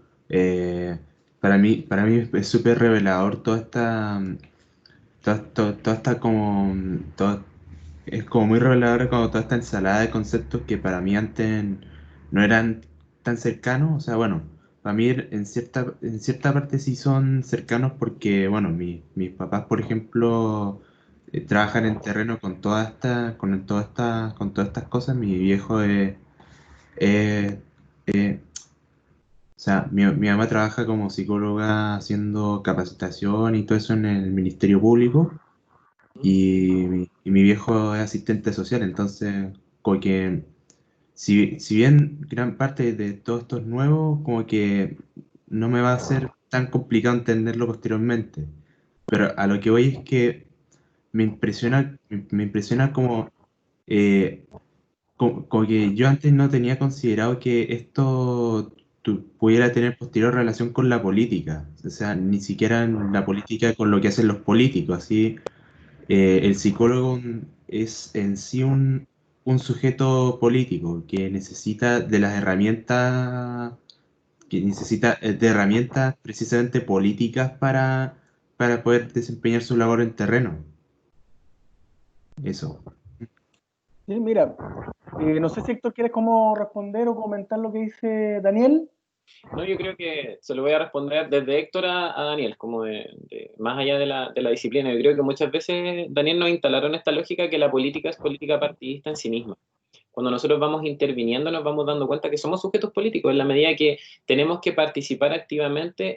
S3: para mí es súper revelador toda esta como, es como muy revelador como toda esta ensalada de conceptos que para mí antes no eran tan cercanos. O sea, bueno, para mí en cierta parte sí son cercanos porque, bueno, mis papás, por ejemplo, trabajan en terreno con todas estas cosas. Mi viejo es- eh, o sea, mi mamá trabaja como psicóloga haciendo capacitación y todo eso en el Ministerio Público. Y mi viejo es asistente social, entonces, como que, si bien gran parte de todo esto es nuevo, como que no me va a ser tan complicado entenderlo posteriormente. Pero a lo que voy es que me impresiona eh, como que yo antes no tenía considerado que esto pudiera tener posterior relación con la política. O sea, ni siquiera en la política con lo que hacen los políticos, así. El psicólogo es en sí un sujeto político que necesita de las herramientas, que necesita de herramientas precisamente políticas para poder desempeñar su labor en terreno. Eso.
S1: Sí, mira, no sé si Héctor quieres como responder o comentar lo que dice Daniel.
S2: No, yo creo que se lo voy a responder desde Héctor a Daniel, como más allá de la disciplina. Yo creo que muchas veces Daniel nos instalaron esta lógica que la política es política partidista en sí misma. Cuando nosotros vamos interviniendo nos vamos dando cuenta que somos sujetos políticos en la medida que tenemos que participar activamente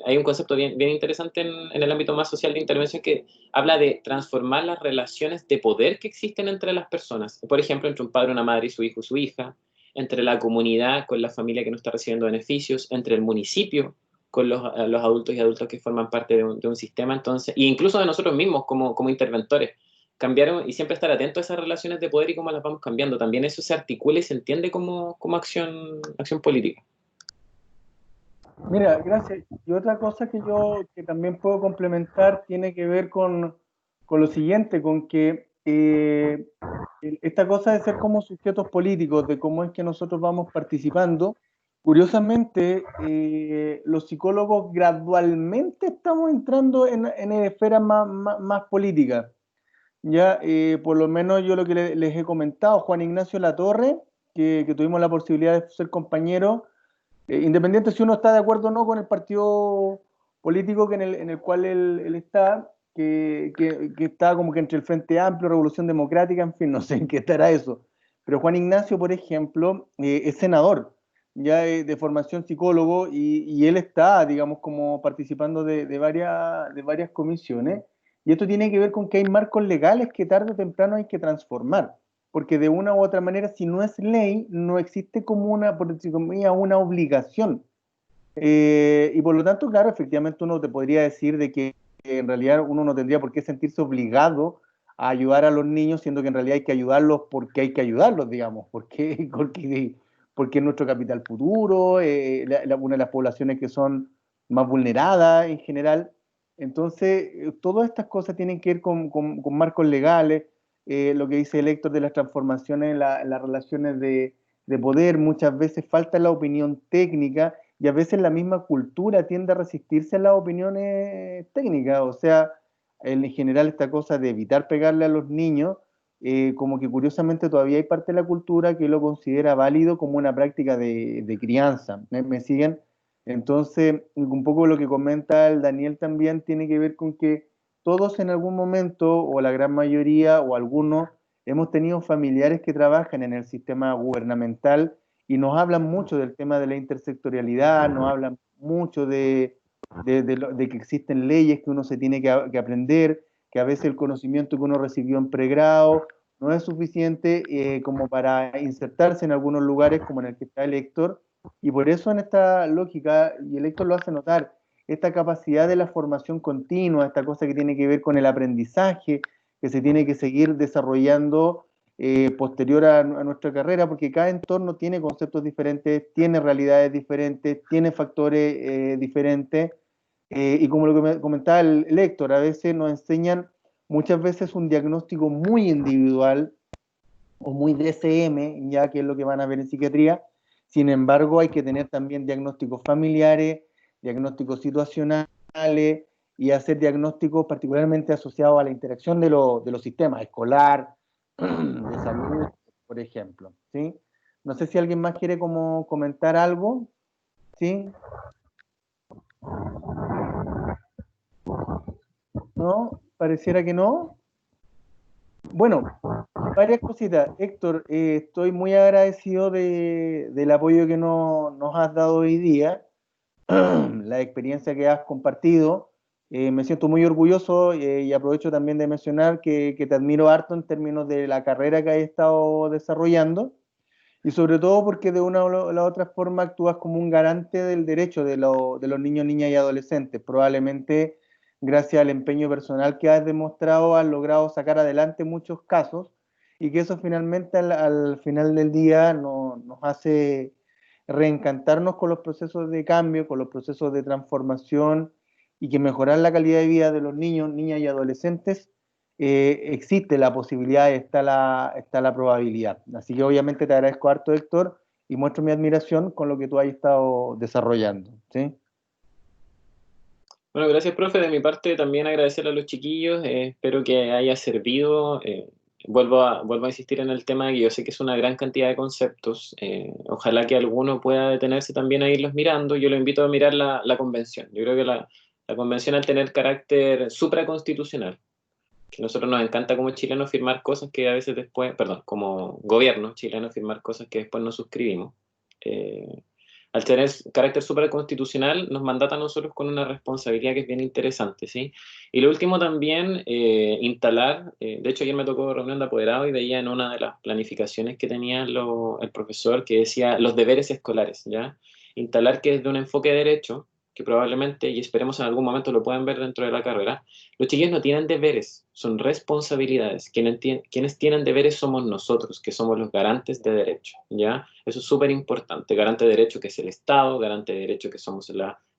S2: hay un concepto bien interesante en el ámbito más social de intervención que habla de transformar las relaciones de poder que existen entre las personas. Por ejemplo, entre un padre, una madre y su hijo, su hija, entre la comunidad con la familia que no está recibiendo beneficios, entre el municipio con los adultos y adultas que forman parte de un sistema, entonces, e incluso de nosotros mismos como interventores cambiaron y siempre estar atento a esas relaciones de poder y cómo las vamos cambiando. También eso se articula y se entiende como acción política.
S1: Mira, gracias. Y otra cosa que yo que también puedo complementar tiene que ver con lo siguiente, con que esta cosa de ser como sujetos políticos, de cómo es que nosotros vamos participando, curiosamente, los psicólogos gradualmente estamos entrando en esferas más políticas. Ya, por lo menos yo lo que les he comentado, Juan Ignacio Latorre, que tuvimos la posibilidad de ser compañeros, independiente si uno está de acuerdo o no con el partido político en el cual él está, que está como que entre el Frente Amplio, Revolución Democrática, en fin, no sé en qué estará eso. Pero Juan Ignacio, por ejemplo, es senador, ya de formación psicólogo, y él está, digamos, como participando de varias comisiones, y esto tiene que ver con que hay marcos legales que tarde o temprano hay que transformar, porque de una u otra manera, si no es ley, no existe como una, por decir comillas, una obligación. Y por lo tanto, claro, efectivamente uno te podría decir de que en realidad uno no tendría por qué sentirse obligado a ayudar a los niños, siendo que en realidad hay que ayudarlos porque hay que ayudarlos, digamos, porque es nuestro capital futuro, una de las poblaciones que son más vulneradas en general. Entonces, todas estas cosas tienen que ver con marcos legales, lo que dice el Héctor de las transformaciones en las relaciones de poder, muchas veces falta la opinión técnica y a veces la misma cultura tiende a resistirse a las opiniones técnicas, o sea, en general esta cosa de evitar pegarle a los niños, como que curiosamente todavía hay parte de la cultura que lo considera válido como una práctica de crianza. ¿Me siguen? Entonces, un poco lo que comenta el Daniel también tiene que ver con que todos en algún momento, o la gran mayoría, o algunos, hemos tenido familiares que trabajan en el sistema gubernamental y nos hablan mucho del tema de la intersectorialidad, nos hablan mucho de que existen leyes que uno se tiene que aprender, que a veces el conocimiento que uno recibió en pregrado no es suficiente como para insertarse en algunos lugares como en el que está el Héctor, y por eso en esta lógica, y el Héctor lo hace notar, esta capacidad de la formación continua, esta cosa que tiene que ver con el aprendizaje, que se tiene que seguir desarrollando posterior a nuestra carrera, porque cada entorno tiene conceptos diferentes, tiene realidades diferentes, tiene factores diferentes, y como lo que me comentaba el Héctor, a veces nos enseñan muchas veces un diagnóstico muy individual o muy DSM, ya que es lo que van a ver en psiquiatría. Sin embargo, hay que tener también diagnósticos familiares, diagnósticos situacionales y hacer diagnósticos particularmente asociados a la interacción de los sistemas escolar, de salud, por ejemplo, ¿sí? No sé si alguien más quiere como comentar algo, ¿sí? ¿No? Pareciera que no. Bueno, varias cositas. Héctor, estoy muy agradecido del apoyo que nos has dado hoy día, la experiencia que has compartido. Me siento muy orgulloso y aprovecho también de mencionar que te admiro harto en términos de la carrera que has estado desarrollando. Y sobre todo porque de una o la otra forma actúas como un garante del derecho de los niños, niñas y adolescentes. Probablemente gracias al empeño personal que has demostrado, has logrado sacar adelante muchos casos y que eso finalmente al final del día nos hace reencantarnos con los procesos de cambio, con los procesos de transformación y que mejorar la calidad de vida de los niños, niñas y adolescentes existe la posibilidad, está la probabilidad. Así que obviamente te agradezco harto, Héctor, y muestro mi admiración con lo que tú has estado desarrollando. ¿Sí?
S2: Bueno, gracias, profe. De mi parte, también agradecerle a los chiquillos. Espero que haya servido. Vuelvo a insistir en el tema de que yo sé que es una gran cantidad de conceptos. Ojalá que alguno pueda detenerse también a irlos mirando. Yo lo invito a mirar la convención. Yo creo que la convención, al tener carácter supraconstitucional, que a nosotros nos encanta como chilenos firmar cosas que a veces después, perdón, como gobierno chileno firmar cosas que después no suscribimos. Al tener carácter supraconstitucional nos mandata a nosotros con una responsabilidad que es bien interesante, ¿sí? Y lo último también, instalar, de hecho ayer me tocó reunión de apoderados y veía en una de las planificaciones que tenía el profesor que decía los deberes escolares, ¿ya? Instalar que desde un enfoque de derecho, que probablemente, y esperemos en algún momento lo puedan ver dentro de la carrera, los chiquillos no tienen deberes, son responsabilidades. Quienes tienen deberes somos nosotros, que somos los garantes de derecho, ¿ya? Eso es súper importante. Garante de derecho que es el Estado, garante de derecho que somos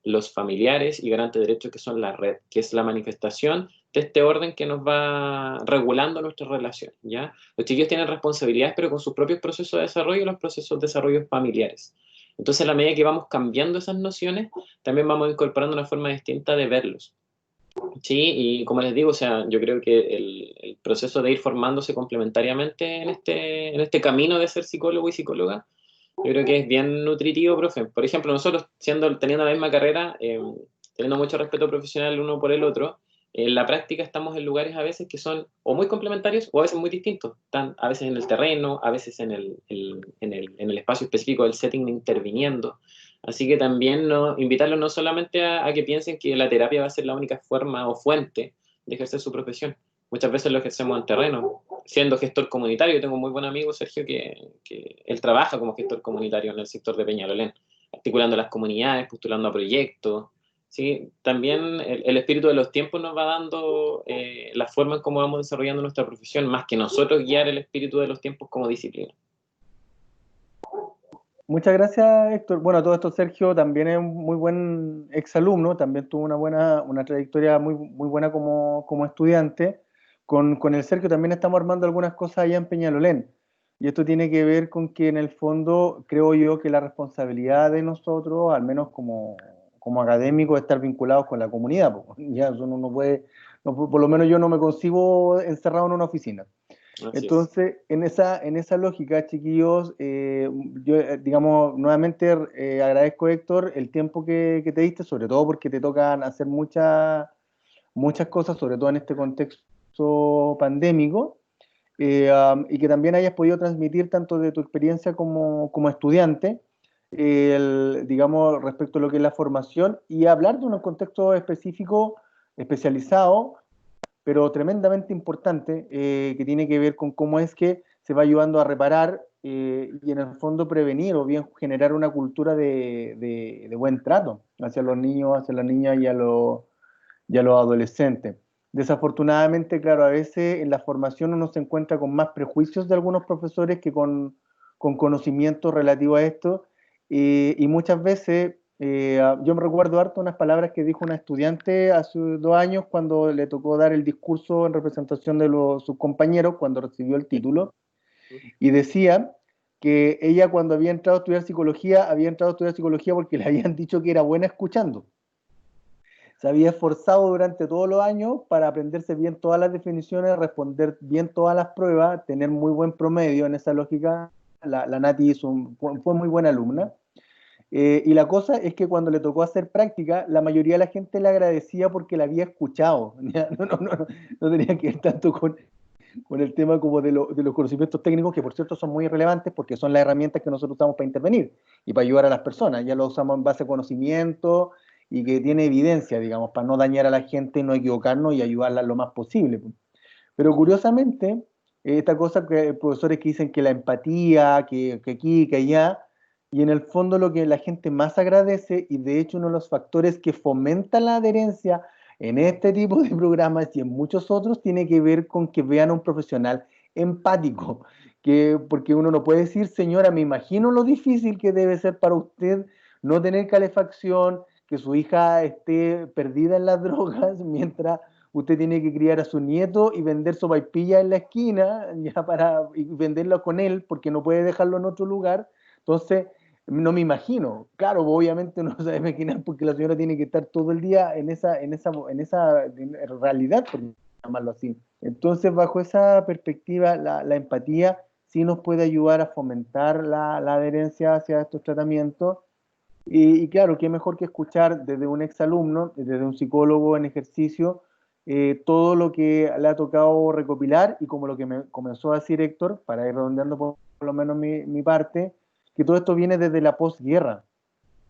S2: los familiares y garante de derecho que son la red, que es la manifestación de este orden que nos va regulando nuestra relación, ¿ya? Los chiquillos tienen responsabilidades, pero con sus propios procesos de desarrollo y los procesos de desarrollo familiares. Entonces, a la medida que vamos cambiando esas nociones, también vamos incorporando una forma distinta de verlos. Sí, y como les digo, o sea, yo creo que el proceso de ir formándose complementariamente en este camino de ser psicólogo y psicóloga, yo creo que es bien nutritivo, profe. Por ejemplo, nosotros teniendo la misma carrera, teniendo mucho respeto profesional el uno por el otro, en la práctica estamos en lugares a veces que son o muy complementarios o a veces muy distintos. Están a veces en el terreno, a veces en el espacio específico del setting interviniendo. Así que también invitarlos no solamente a que piensen que la terapia va a ser la única forma o fuente de ejercer su profesión. Muchas veces lo ejercemos en terreno. Siendo gestor comunitario, yo tengo un muy buen amigo, Sergio, que él trabaja como gestor comunitario en el sector de Peñalolén, articulando las comunidades, postulando a proyectos. ¿Sí? También el espíritu de los tiempos nos va dando la forma en cómo vamos desarrollando nuestra profesión, más que nosotros guiar el espíritu de los tiempos como disciplina.
S1: Muchas gracias, Héctor. Bueno, todo esto Sergio también es un muy buen exalumno, también tuvo una trayectoria muy, muy buena como estudiante. Con el Sergio también estamos armando algunas cosas allá en Peñalolén. Y esto tiene que ver con que en el fondo creo yo que la responsabilidad de nosotros, al menos como académicos, es estar vinculados con la comunidad. Ya eso no puede, por lo menos yo no me concibo encerrado en una oficina.
S2: Así
S1: Entonces, en esa lógica, chiquillos, yo, digamos, nuevamente agradezco, Héctor, el tiempo que te diste, sobre todo porque te tocan hacer muchas cosas, sobre todo en este contexto pandémico, y que también hayas podido transmitir tanto de tu experiencia como estudiante, digamos, respecto a lo que es la formación y hablar de un contexto específico, especializado, pero tremendamente importante, que tiene que ver con cómo es que se va ayudando a reparar y en el fondo prevenir o bien generar una cultura de buen trato hacia los niños, hacia las niñas y a los adolescentes. Desafortunadamente, claro, a veces en la formación uno se encuentra con más prejuicios de algunos profesores que con conocimiento relativo a esto, y muchas veces yo me recuerdo harto unas palabras que dijo una estudiante hace 2 años cuando le tocó dar el discurso en representación de sus compañeros cuando recibió el título, y decía que ella cuando había entrado a estudiar psicología, había entrado a estudiar psicología porque le habían dicho que era buena escuchando. Se había esforzado durante todos los años para aprenderse bien todas las definiciones, responder bien todas las pruebas, tener muy buen promedio en esa lógica. La Nati fue muy buena alumna. Y la cosa es que cuando le tocó hacer práctica, la mayoría de la gente le agradecía porque la había escuchado. ¿Ya? No tenía que ver tanto con el tema como de los conocimientos técnicos, que por cierto son muy relevantes porque son las herramientas que nosotros usamos para intervenir y para ayudar a las personas. Ya lo usamos en base a conocimiento y que tiene evidencia, digamos, para no dañar a la gente, no equivocarnos y ayudarla lo más posible. Pero curiosamente, esta cosa que profesores que dicen que la empatía, que aquí, que allá, y en el fondo lo que la gente más agradece, y de hecho uno de los factores que fomenta la adherencia en este tipo de programas y en muchos otros, tiene que ver con que vean a un profesional empático, porque uno no puede decir, señora, me imagino lo difícil que debe ser para usted no tener calefacción, que su hija esté perdida en las drogas, mientras usted tiene que criar a su nieto y vender sopaipillas en la esquina y venderlo con él porque no puede dejarlo en otro lugar. Entonces, no me imagino. Claro, obviamente no se debe imaginar porque la señora tiene que estar todo el día en esa realidad, por llamarlo así. Entonces, bajo esa perspectiva, la empatía sí nos puede ayudar a fomentar la adherencia hacia estos tratamientos. Y claro, qué mejor que escuchar desde un exalumno, desde un psicólogo en ejercicio, todo lo que le ha tocado recopilar y como lo que me comenzó a decir Héctor, para ir redondeando por lo menos mi parte, que todo esto viene desde la posguerra.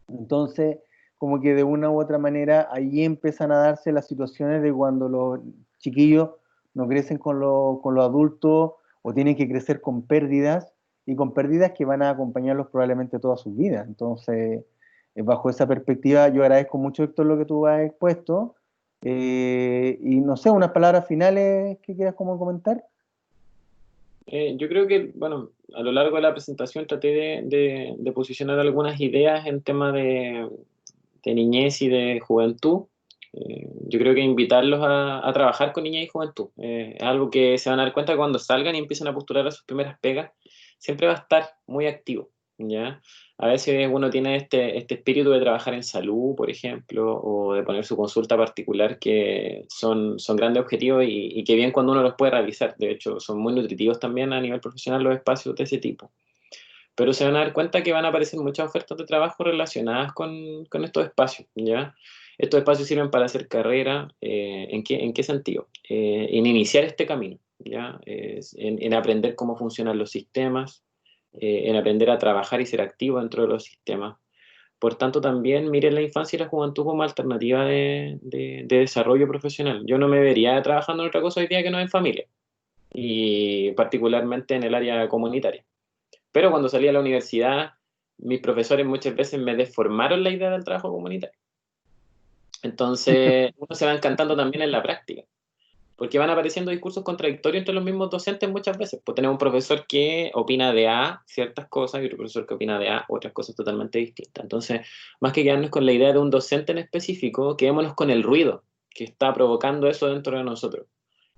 S1: Entonces, como que de una u otra manera ahí empiezan a darse las situaciones de cuando los chiquillos no crecen con los adultos o tienen que crecer con pérdidas y con pérdidas que van a acompañarlos probablemente toda su vida. Entonces, bajo esa perspectiva, yo agradezco mucho, Héctor, lo que tú has expuesto. Y no sé, unas palabras finales que quieras como comentar.
S2: Yo creo que, bueno, a lo largo de la presentación traté de posicionar algunas ideas en tema de niñez y de juventud. Yo creo que invitarlos a trabajar con niñez y juventud. Es algo que se van a dar cuenta cuando salgan y empiezan a postular a sus primeras pegas, siempre va a estar muy activo, ¿ya? A veces uno tiene este espíritu de trabajar en salud, por ejemplo, o de poner su consulta particular, que son grandes objetivos y que bien cuando uno los puede realizar. De hecho, son muy nutritivos también a nivel profesional los espacios de ese tipo. Pero se van a dar cuenta que van a aparecer muchas ofertas de trabajo relacionadas con estos espacios, ¿ya? Estos espacios sirven para hacer carrera. ¿En qué sentido? En iniciar este camino, ¿ya? En aprender cómo funcionan los sistemas, en aprender a trabajar y ser activo dentro de los sistemas. Por tanto, también miren la infancia y la juventud como alternativa de desarrollo profesional. Yo no me vería trabajando en otra cosa hoy día que no en familia, y particularmente en el área comunitaria. Pero cuando salí a la universidad, mis profesores muchas veces me deformaron la idea del trabajo comunitario. Entonces, uno se va encantando también en la práctica, porque van apareciendo discursos contradictorios entre los mismos docentes muchas veces. Pues tenemos un profesor que opina de A ciertas cosas y otro profesor que opina de A otras cosas totalmente distintas. Entonces, más que quedarnos con la idea de un docente en específico, quedémonos con el ruido que está provocando eso dentro de nosotros.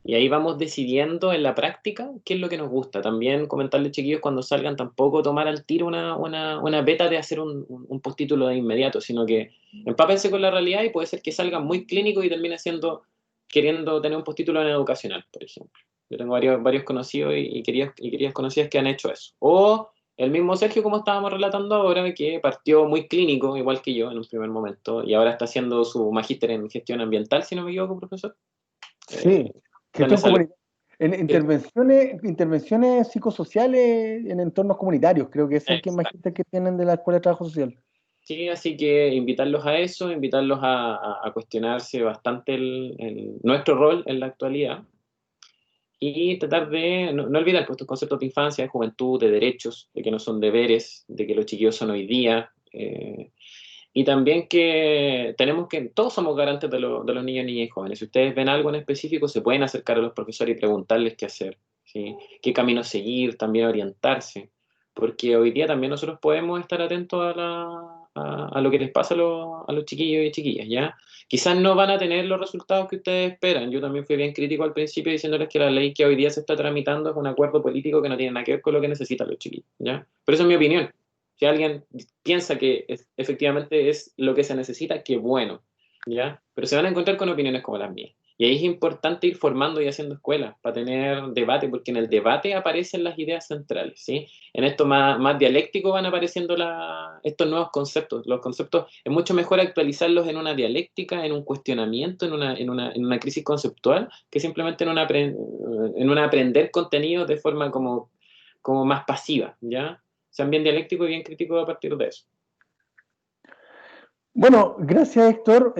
S2: Y ahí vamos decidiendo en la práctica qué es lo que nos gusta. También comentarles, chiquillos, cuando salgan, tampoco tomar al tiro una beta de hacer un postítulo de inmediato, sino que empápense con la realidad y puede ser que salgan muy clínicos y termine siendo queriendo tener un postítulo en educacional, por ejemplo. Yo tengo varios conocidos y queridas conocidas que han hecho eso. O el mismo Sergio, como estábamos relatando ahora, que partió muy clínico, igual que yo en un primer momento, y ahora está haciendo su magíster en gestión ambiental, si no me equivoco, profesor.
S1: Sí, gestión comunitaria. En intervenciones psicosociales en entornos comunitarios, creo que es el que magíster que tienen de la Escuela de Trabajo Social.
S2: Sí, así que invitarlos a eso, invitarlos a cuestionarse bastante nuestro rol en la actualidad y tratar de no olvidar estos conceptos de infancia, de juventud, de derechos, de que no son deberes, de que los chiquillos son hoy día, y también que todos somos garantes de los niños, niñas y jóvenes. Si ustedes ven algo en específico, se pueden acercar a los profesores y preguntarles qué hacer, ¿sí? Qué camino seguir, también orientarse, porque hoy día también nosotros podemos estar atentos a lo que les pasa a los chiquillos y chiquillas, ¿ya? Quizás no van a tener los resultados que ustedes esperan. Yo también fui bien crítico al principio diciéndoles que la ley que hoy día se está tramitando es un acuerdo político que no tiene nada que ver con lo que necesitan los chiquillos, ¿ya? Pero eso es mi opinión. Si alguien piensa que efectivamente es lo que se necesita, qué bueno, ¿ya? Pero se van a encontrar con opiniones como las mías. Y ahí es importante ir formando y haciendo escuelas para tener debate, porque en el debate aparecen las ideas centrales, ¿sí? En esto más dialéctico van apareciendo estos nuevos conceptos. Los conceptos es mucho mejor actualizarlos en una dialéctica, en un cuestionamiento, en una crisis conceptual, que simplemente en un aprender contenido de forma como más pasiva, ¿ya? Sean bien dialécticos y bien críticos a partir de eso.
S1: Bueno, gracias Héctor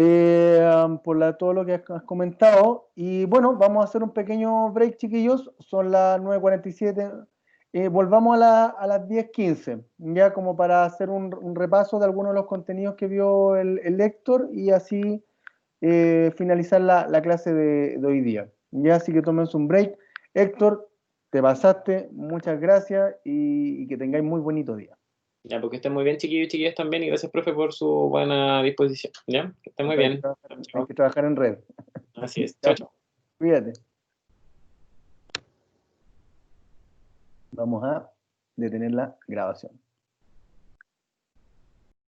S1: por todo lo que has comentado. Y bueno, vamos a hacer un pequeño break, chiquillos. Son las 9:47. Volvamos a las 10:15, ya como para hacer un repaso de algunos de los contenidos que vio el Héctor y así finalizar la clase de hoy día. Ya, así que tómense un break. Héctor, te pasaste. Muchas gracias y que tengáis muy bonito día.
S2: Ya, porque estén muy bien, chiquillos y chiquillas también, y gracias, profe, por su buena disposición. ¿Ya? Que estén muy bien.
S1: Hay que trabajar en red.
S2: Así es. Chao, chao.
S1: Cuídate. Vamos a detener la grabación.